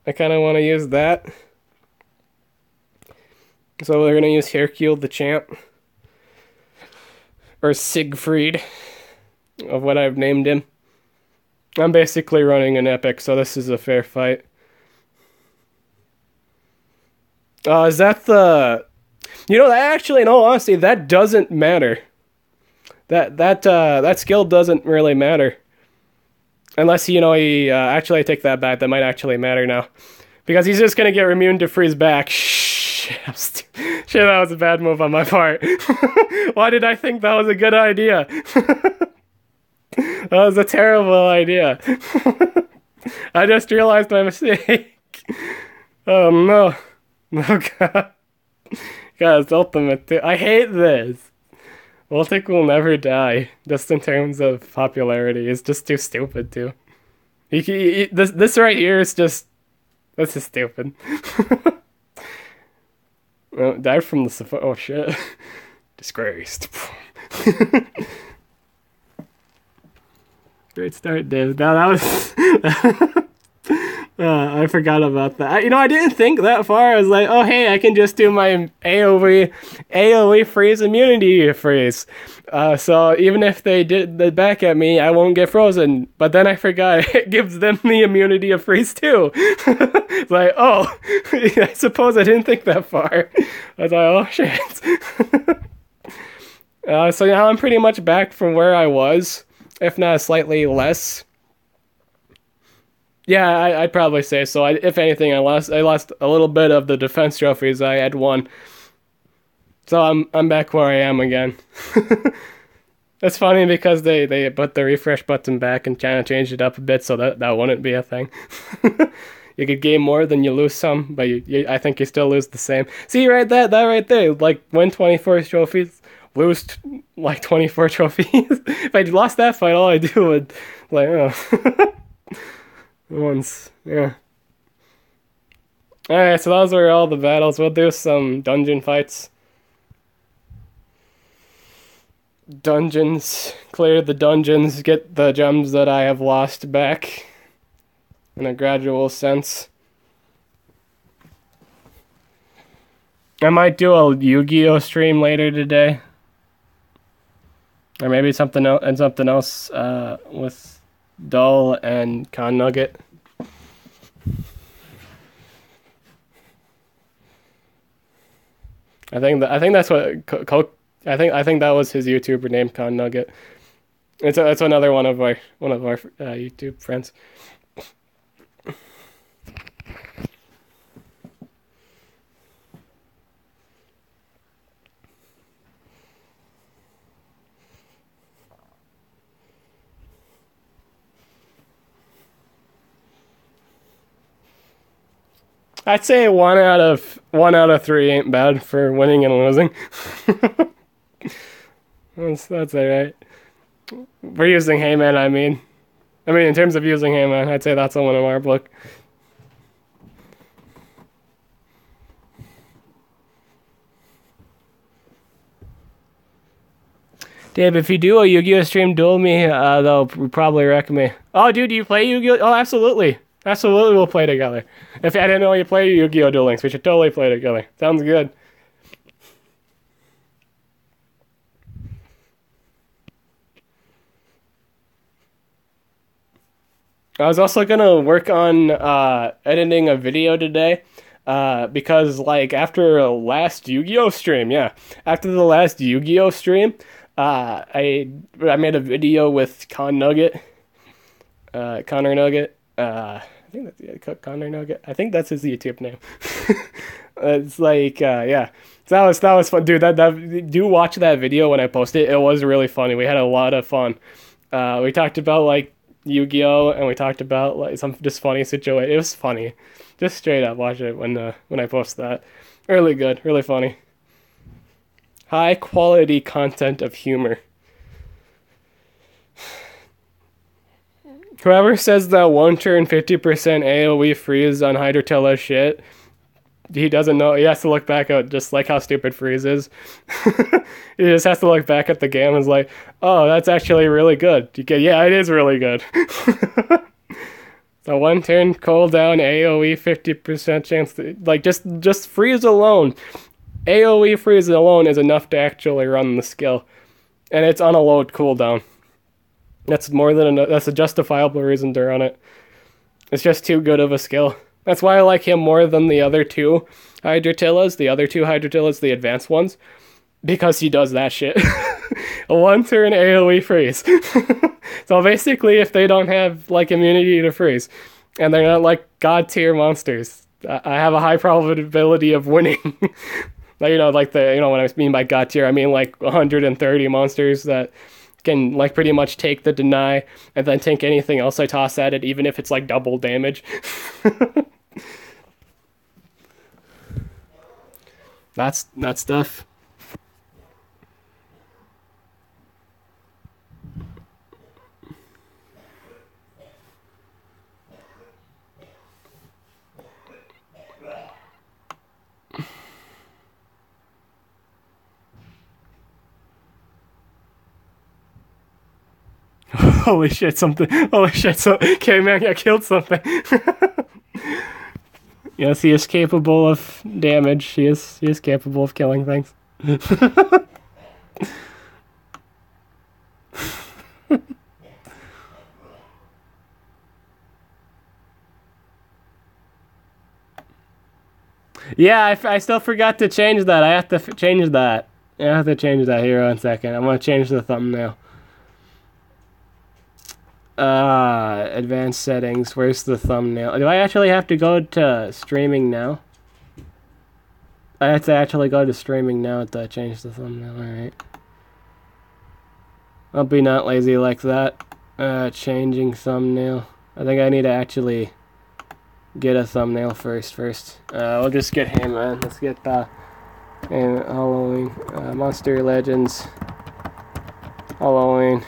I kind of want to use that. So we're going to use Hercule the Champ. Or Siegfried, of what I've named him. I'm basically running an epic, so this is a fair fight. Is that the... You know, actually, in all honesty, that doesn't matter. That skill doesn't really matter. Unless, you know, he... actually, I take that back. That might actually matter now. Because he's just gonna get immune to freeze back. Shit, that was a bad move on my part. Why did I think that was a good idea? That was a terrible idea. I just realized my mistake. Oh no. Oh god. God, it's ultimate too. I hate this. Voltic will never die, just in terms of popularity. It's just too stupid too. This right here is just... This is stupid. Well, died from the... Oh shit. Disgraced. Great start, Dave. Now that was... I forgot about that. You know, I didn't think that far. I was like, oh hey, I can just do my AoE freeze immunity freeze. So even if they did the back at me, I won't get frozen. But then I forgot it gives them the immunity of freeze too. It's like, oh, I suppose I didn't think that far. I was like, oh shit. So now I'm pretty much back from where I was, if not slightly less. Yeah, I'd probably say so. If anything, I lost a little bit of the defense trophies I had won. So I'm back where I am again. It's funny because they put the refresh button back and kind of changed it up a bit so that wouldn't be a thing. You could gain more than you lose some, but I think you still lose the same. See, right, that right there, like win 24 trophies, lose like 24 trophies. If I lost that fight, all I do would like, oh. Once, yeah. Alright, so those were all the battles. We'll do some dungeon fights. Dungeons. Clear the dungeons. Get the gems that I have lost back. In a gradual sense. I might do a Yu-Gi-Oh stream later today. Or maybe something else with Dull and Con Nugget. I think that's what I think that was his YouTuber name, Con Nugget. It's another one of our YouTube friends. I'd say 1 out of 3 ain't bad for winning and losing. That's alright. For using Heyman, I mean in terms of using Heyman, I'd say that's a win in our book. Dave, if you do a Yu-Gi-Oh stream, duel me, they'll probably wreck me. Oh, dude, do you play Yu-Gi-Oh? Oh, absolutely. Absolutely, we'll play together. If I didn't know you play Yu-Gi-Oh! Duel Links, we should totally play together. Sounds good. I was also gonna work on editing a video today, because like after last Yu-Gi-Oh! Stream, after the last Yu-Gi-Oh! Stream, I made a video with Connor Nugget. I think that's Connor Nugget. I think that's his YouTube name. It's like yeah. So that was fun, dude. That do watch that video when I post it. It was really funny. We had a lot of fun. We talked about like Yu-Gi-Oh! And we talked about like some just funny situation. It was funny. Just straight up watch it when I post that. Really good, really funny. High quality content of humor. Whoever says that 1-turn 50% AoE freeze on Hydrotilla shit, he doesn't know. He has to look back at just like how stupid freeze is. He just has to look back at the game and is like, oh, that's actually really good. Yeah, it is really good. So 1-turn cooldown AoE 50% chance to, like, just freeze alone. AoE freeze alone is enough to actually run the skill. And it's on a low cooldown. That's more than enough. That's a justifiable reason to run it. It's just too good of a skill. That's why I like him more than the other two Hydrotillas, the advanced ones, because he does that shit. A 1-turn AoE freeze. So basically, if they don't have like immunity to freeze, and they're not like god tier monsters, I have a high probability of winning. Like, what I mean by god tier, I mean like 130 monsters that can like pretty much take the deny and then tank anything else I toss at it, even if it's like double damage. That's stuff. Holy shit, okay, man, I killed something. Yes, he is capable of damage. He is capable of killing things. Yeah, I still forgot to change that. I have to change that. I have to change that here 1 second. I'm going to change the thumbnail. Advanced settings. Where's the thumbnail? Do I actually have to go to streaming now? I have to actually go to streaming now to change the thumbnail. Alright. I'll be not lazy like that. Changing thumbnail. I think I need to actually get a thumbnail first. We'll just get him, man. Let's get Halloween. Monster Legends. Halloween.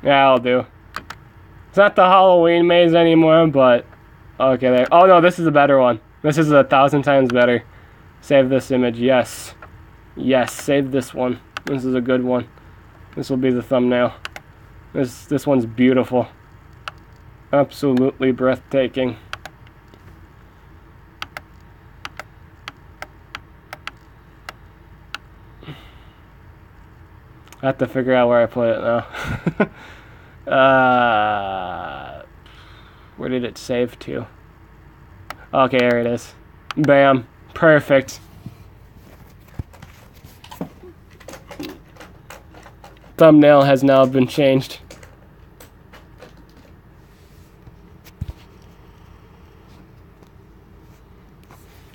Yeah, I'll do. It's not the Halloween maze anymore, but okay there. Oh no, this is a better one. This is 1,000 times better. Save this image. Yes, save this one. This is a good one. This will be the thumbnail. This one's beautiful. Absolutely breathtaking. I have to figure out where I put it now. Where did it save to? Okay, there it is. Bam. Perfect. Thumbnail has now been changed.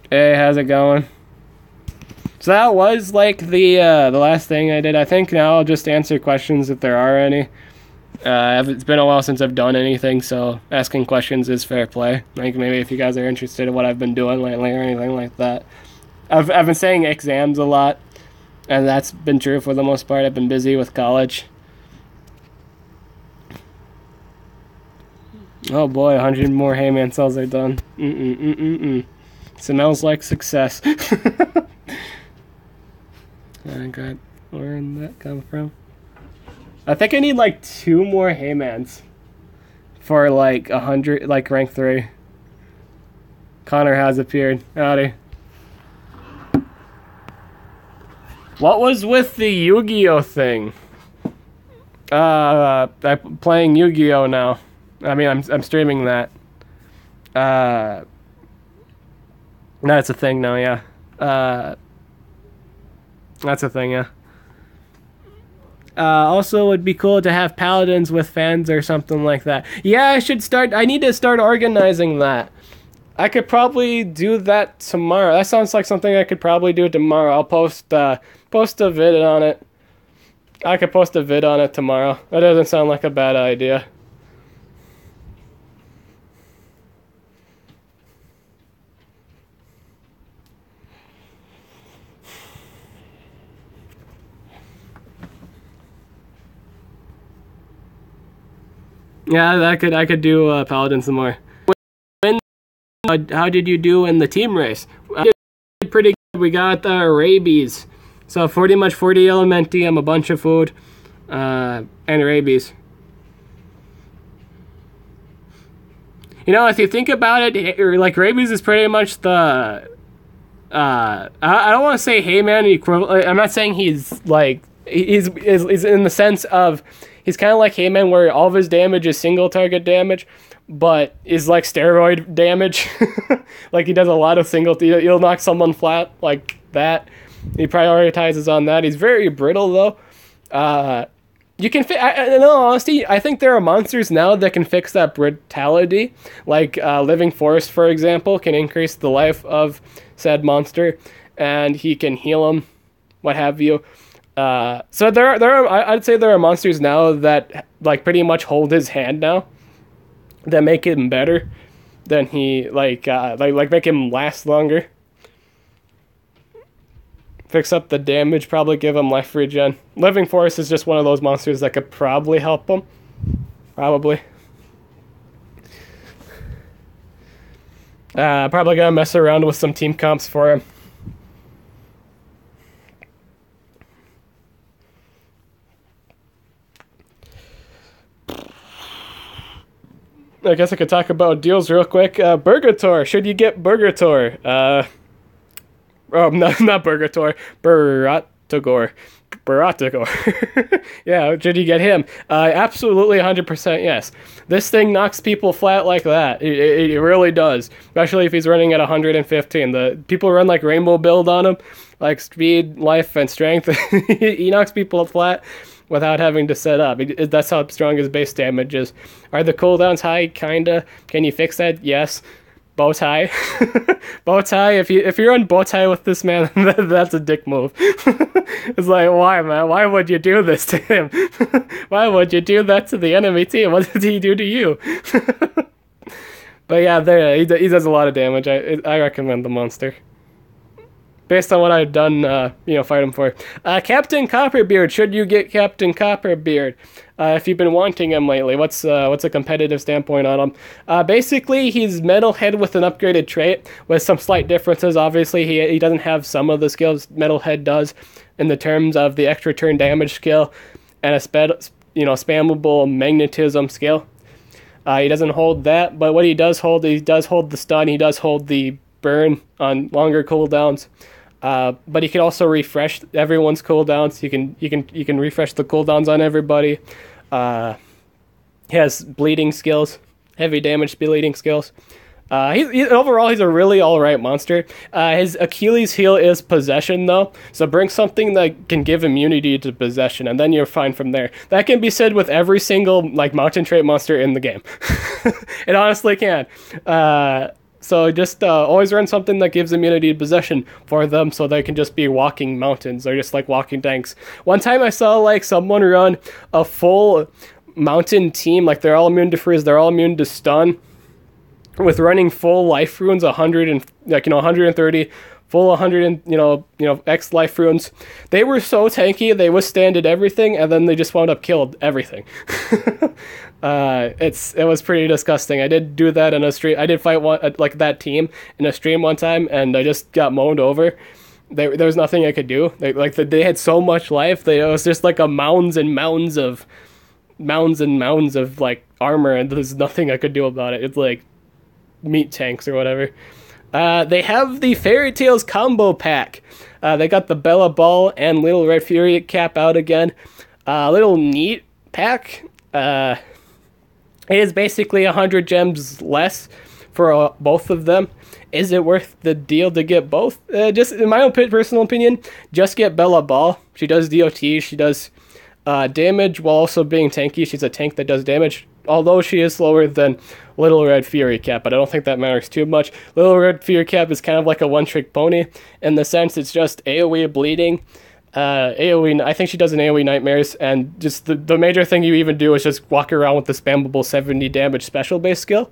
Hey, how's it going? So that was like the last thing I did. I think now I'll just answer questions if there are any. It's been a while since I've done anything, so asking questions is fair play. Like maybe if you guys are interested in what I've been doing lately or anything like that. I've been saying exams a lot, and that's been true for the most part. I've been busy with college. Oh boy, 100 more Hayman cells are done. Smells like success. I got where did that come from? I think I need like 2 more Haymans for like 100, like rank 3. Connor has appeared. Howdy. What was with the Yu-Gi-Oh thing? I'm playing Yu-Gi-Oh now. I mean, I'm streaming that. That's a thing now, yeah. That's a thing, yeah. Also, it would be cool to have paladins with fans or something like that. Yeah, I need to start organizing that. I could probably do that tomorrow. That sounds like something I could probably do tomorrow. I'll post a vid on it. I could post a vid on it tomorrow. That doesn't sound like a bad idea. Yeah, I could do Paladin some more. When, how did you do in the team race? I did pretty good. We got rabies. So pretty much 40 elementium, a bunch of food, and rabies. You know, if you think about it, like rabies is pretty much the I don't want to say Hayman equivalent. I'm not saying he's like he's in the sense of he's kind of like Hayman where all of his damage is single target damage, but is like steroid damage. Like he does a lot of single. He'll knock someone flat like that. He prioritizes on that. He's very brittle though. You can in all honesty, I think there are monsters now that can fix that brutality. Like Living Forest, for example, can increase the life of said monster, and he can heal him, what have you. So there are I'd say there are monsters now that like pretty much hold his hand now, that make him better than he like make him last longer. Fix up the damage, probably give him life regen. Living Forest is just one of those monsters that could probably help him. Probably. Probably gonna mess around with some team comps for him. I guess I could talk about deals real quick. Burgator. Should you get Burgator? Oh, no, not Burgator. Baratagor. Yeah, should you get him? Absolutely 100% yes. This thing knocks people flat like that. It really does. Especially if he's running at 115. The people run like rainbow build on him. Like speed, life, and strength. He knocks people flat without having to set up. That's how strong his base damage is. Are the cooldowns high? Kinda. Can you fix that? Yes. Bow tie. Bow tie. If you're on bow tie with this man, that's a dick move. It's like, why, man? Why would you do this to him? Why would you do that to the enemy team? What did he do to you? But yeah, he does a lot of damage. I recommend the monster. Based on what I've done, fight him for. Captain Copperbeard. Should you get Captain Copperbeard? If you've been wanting him lately, what's a competitive standpoint on him? Basically, he's Metalhead with an upgraded trait, with some slight differences. Obviously, he doesn't have some of the skills Metalhead does, in the terms of the extra turn damage skill, and a spammable magnetism skill. He doesn't hold that, but what he does hold the stun. He does hold the burn on longer cooldowns. But he can also refresh everyone's cooldowns. You can refresh the cooldowns on everybody. He has bleeding skills, heavy damage bleeding skills. Overall, he's a really alright monster. His Achilles heel is possession though, so bring something that can give immunity to possession, and then you're fine from there. That can be said with every single like mountain trait monster in the game. It honestly can. So just always run something that gives immunity to possession for them, so they can just be walking mountains. They're just like walking tanks. One time I saw like someone run a full mountain team, like they're all immune to freeze, they're all immune to stun, with running full life runes, 130, full 100 and X life runes. They were so tanky, they withstanded everything, and then they just wound up killed everything. It was pretty disgusting. I did do that in a stream. I did fight like that team in a stream one time, and I just got mowned over. There was nothing I could do. They had so much life. It was just like a mounds and mounds of like armor, and there's nothing I could do about it. It's like meat tanks or whatever. They have the Fairy Tales combo pack. They got the Bella Ball and Little Red Fury cap out again. Little neat pack. It is basically 100 gems less for both of them. Is it worth the deal to get both? Just in my own personal opinion, just get Bella Ball. She does DOT. She does damage while also being tanky. She's a tank that does damage, although she is slower than Little Red Fury Cap, but I don't think that matters too much. Little Red Fury Cap is kind of like a one-trick pony, in the sense it's just AoE bleeding. AoE, I think she does an AoE Nightmares, and just the major thing you even do is just walk around with the spammable 70 damage special base skill.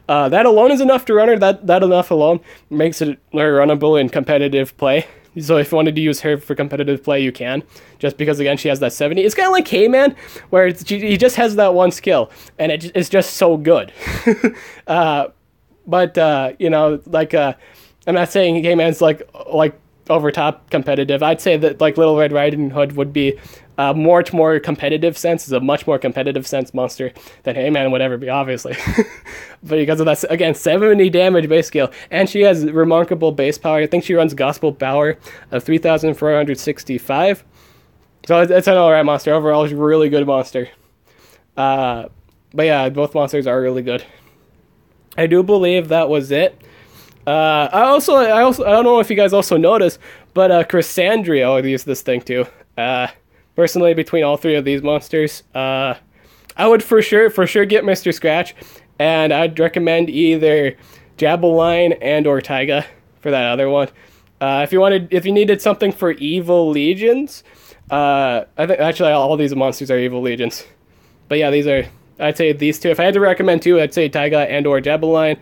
That alone is enough to run her. That enough alone makes it runnable in competitive play. So if you wanted to use her for competitive play, you can. Just because, again, she has that 70. It's kind of like Heyman, where he just has that one skill, and it's just so good. But you know, like, I'm not saying Heyman's like over top competitive. I'd say that like Little Red Riding Hood would be much more competitive sense. Is a much more competitive sense monster than Heyman would ever be, obviously. But because of that, again, 70 damage base skill, and she has remarkable base power. I think she runs Gospel Power of 3,465. So it's an alright monster. Overall, she's a really good monster. But yeah, both monsters are really good. I do believe that was it. I don't know if you guys also noticed, but Chrysandria used this thing too. Personally, between all three of these monsters, I would for sure get Mr. Scratch, and I'd recommend either Jabeline and or Taiga for that other one. If you needed something for Evil Legions, I think actually all these monsters are Evil Legions. But yeah, I'd say these two. If I had to recommend two, I'd say Taiga and or Jabeline,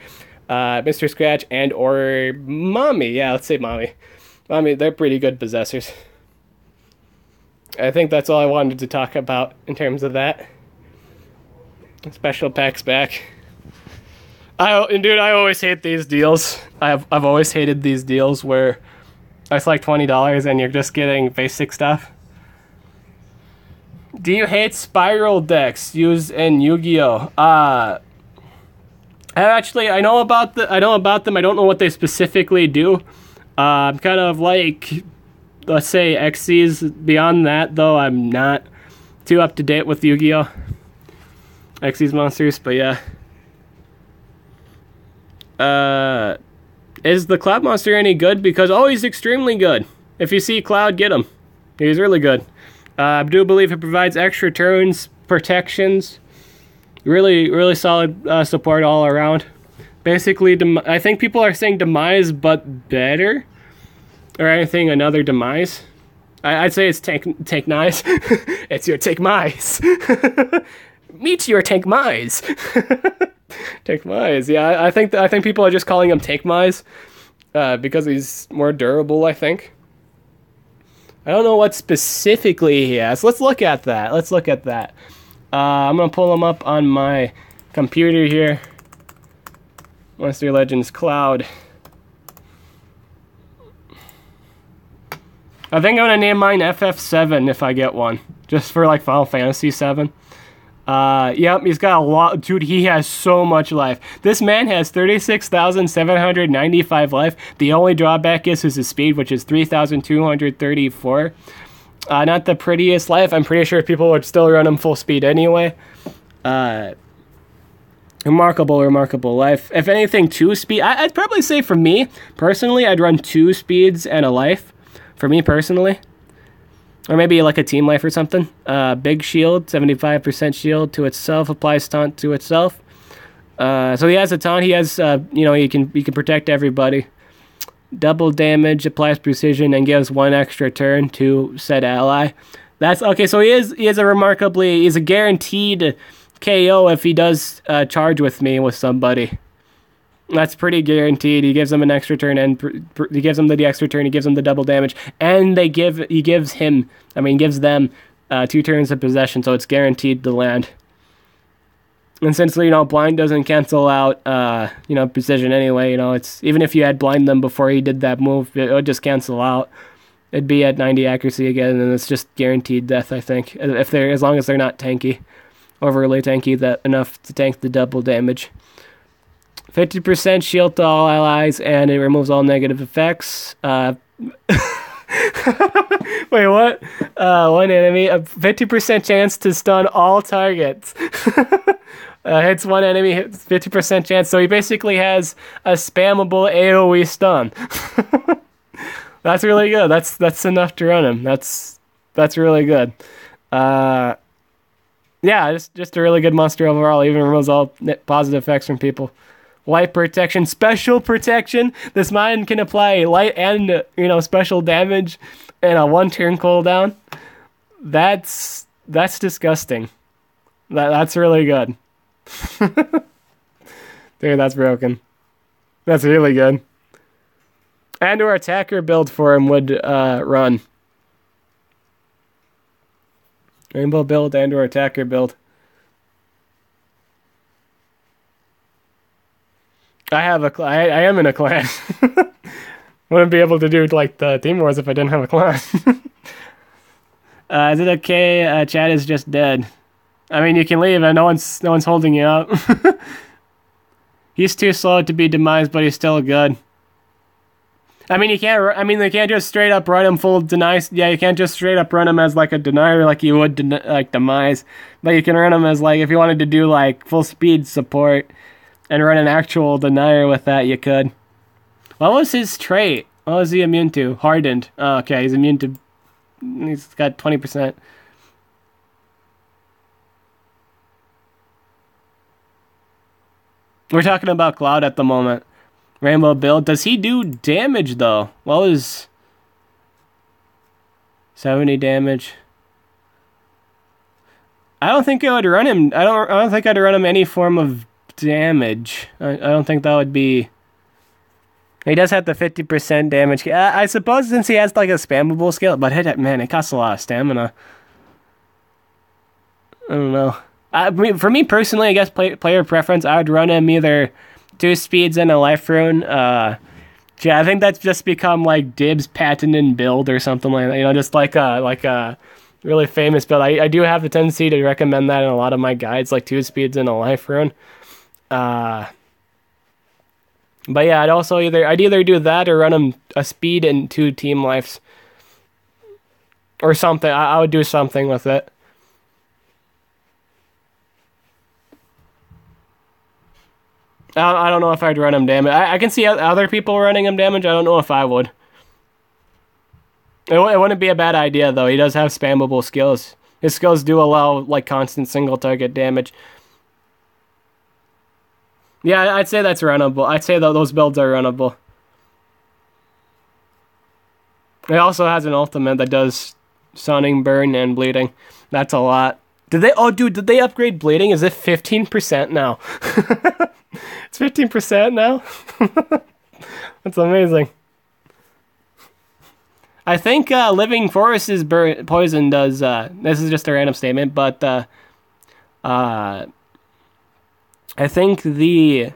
Mr. Scratch and or Mommy. Yeah, let's say Mommy. Mommy, they're pretty good possessors. I think that's all I wanted to talk about in terms of that. Special packs back. Dude, I always hate these deals. I've always hated these deals where it's like $20 and you're just getting basic stuff. Do you hate spiral decks used in Yu-Gi-Oh? I know about them. I don't know what they specifically do. Kind of like, let's say, Xyz. Beyond that, though, I'm not too up to date with Yu-Gi-Oh! Xyz monsters, but yeah. Is the Cloud monster any good? Because, he's extremely good. If you see Cloud, get him. He's really good. I do believe it provides extra turns, protections. Really, really solid support all around. Basically, I think people are saying Demise, but better. Or anything, another Demise. I'd say it's Tank Nice. It's your Tank Mise. Meet your Tank Mise. Tank Mise. Yeah, I think people are just calling him Tank Mise because he's more durable, I think. I don't know what specifically he has. Let's look at that. I'm going to pull him up on my computer here. Monster Legends Cloud. I think I'm going to name mine FF7 if I get one. Just for like Final Fantasy 7. Yep, he's got a lot. Dude, he has so much life. This man has 36,795 life. The only drawback is his speed, which is 3,234. Not the prettiest life. I'm pretty sure people would still run him full speed anyway. Remarkable life. If anything, 2 speed. I'd probably say for me, personally, I'd run 2 speeds and a life. For me, personally. Or maybe like a team life or something. Big shield, 75% shield to itself, applies taunt to itself. So he has a taunt. He has, he can protect everybody. Double damage, applies precision, and gives 1 extra turn to said ally. That's okay. So he's a guaranteed KO if he does charge with me with somebody. That's pretty guaranteed. He gives them an extra turn, and he gives them the extra turn. He gives them the double damage, and he gives them 2 turns of possession, so it's guaranteed to land. And since blind doesn't cancel out precision anyway, it's even if you had blind them before he did that move, it would just cancel out. It'd be at 90 accuracy again, and it's just guaranteed death. I think as long as they're not overly tanky enough to tank the double damage. 50% shield to all allies, and it removes all negative effects. Wait, what? 1 enemy. A 50% chance to stun all targets. Hits 1 enemy, hits 50% chance. So he basically has a spammable AoE stun. That's really good. That's enough to run him. That's really good. Yeah, just a really good monster overall. Even removes all positive effects from people. Light protection, special protection. This man can apply light and special damage and a 1-turn cooldown. That's disgusting. That's really good. Dude, that's broken. That's really good. And or attacker build for him would run. Rainbow build and or attacker build. I am in a clan. Wouldn't be able to do like the Team Wars if I didn't have a clan. Is it okay? Chad is just dead. I mean, you can leave, and no one's holding you up. He's too slow to be demised, but he's still good. I mean, you can't. I mean, they can't just straight up run him full deny. Yeah, you can't just straight up run him as like a denier, like you would like demise. But you can run him as like if you wanted to do like full speed support and run an actual denier with that, you could. What was his trait? What was he immune to? Hardened. Oh, okay, he's immune to. He's got 20%. We're talking about Cloud at the moment. Rainbow build. Does he do damage though? What was 70 damage? I don't think I would run him. I don't think I'd run him any form of damage. I don't think that would be. He does have the 50% damage. I suppose since he has like a spammable skill, but man, it costs a lot of stamina. I don't know. For me personally, I guess player preference, I would run him either 2 speeds and a life rune. Yeah, I think that's just become like Dib's patented build or something like that. You know, just like a really famous build. I do have the tendency to recommend that in a lot of my guides, like 2 speeds and a life rune. But yeah, I'd either do that or run him a speed and 2 team lives. Or something. I would do something with it. I don't know if I'd run him damage. I can see other people running him damage. I don't know if I would. It wouldn't be a bad idea, though. He does have spammable skills. His skills do allow, like, constant single-target damage. Yeah, I'd say that's runnable. I'd say that those builds are runnable. It also has an ultimate that does stunning, burn, and bleeding. That's a lot. Did they upgrade bleeding? Is it 15% now? It's 15% now? That's amazing. I think Living Forest's poison does, this is just a random statement, but I think Living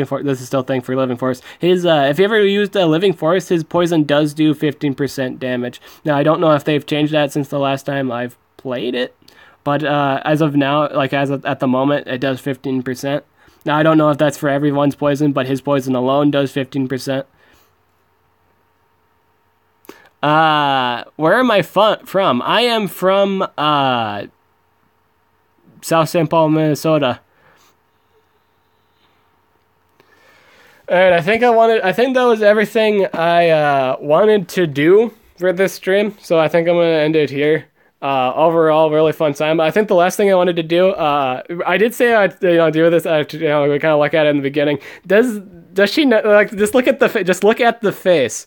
Forest. This is still a thing for Living Forest. His if you ever used a Living Forest, his poison does do 15% damage. Now I don't know if they've changed that since the last time I've played it, but as of now, at the moment, it does 15%. Now I don't know if that's for everyone's poison, but his poison alone does 15%. Where am I from? I am from South St. Paul, Minnesota. Alright, I think that was everything I wanted to do for this stream, so I think I'm gonna end it here. Overall, really fun time. I think the last thing I wanted to do, I did say I'd do this. We kind of look at it in the beginning. Does she like just look at the face?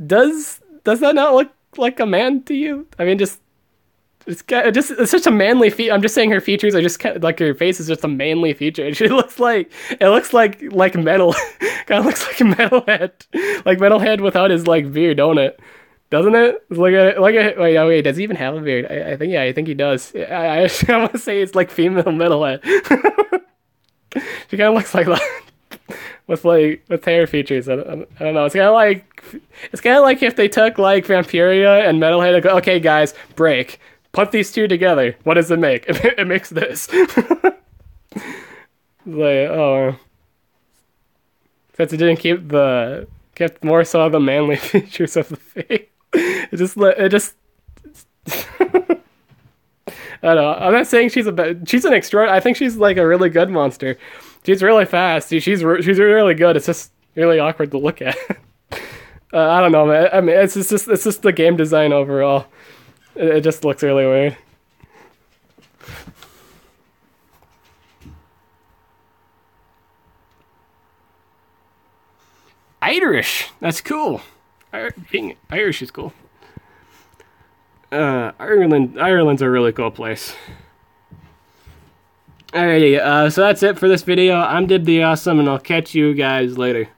Does that not look like a man to you? I mean, it's such a manly feature. I'm just saying her features are just kind of, like her face is just a manly feature. She looks like metal. Kind of looks like Metalhead, like Metalhead without his like beard, don't it? Doesn't it? Wait, does he even have a beard? I think he does. I want to say it's like female Metalhead. She kind of looks like that. with hair features. I don't know. It's kind of like if they took like Vampiria and Metalhead and go, okay guys, break. Put these two together. What does it make? It makes this. Since it didn't kept more so the manly features of the face. I don't know. I'm not saying she's an extra. I think she's like a really good monster. She's really fast. She's really good. It's just really awkward to look at. I don't know, man. I mean, it's just the game design overall. It just looks really weird. Irish. That's cool. Being Irish is cool. Ireland's a really cool place. Alrighty, so that's it for this video. I'm Dib the Awesome, and I'll catch you guys later.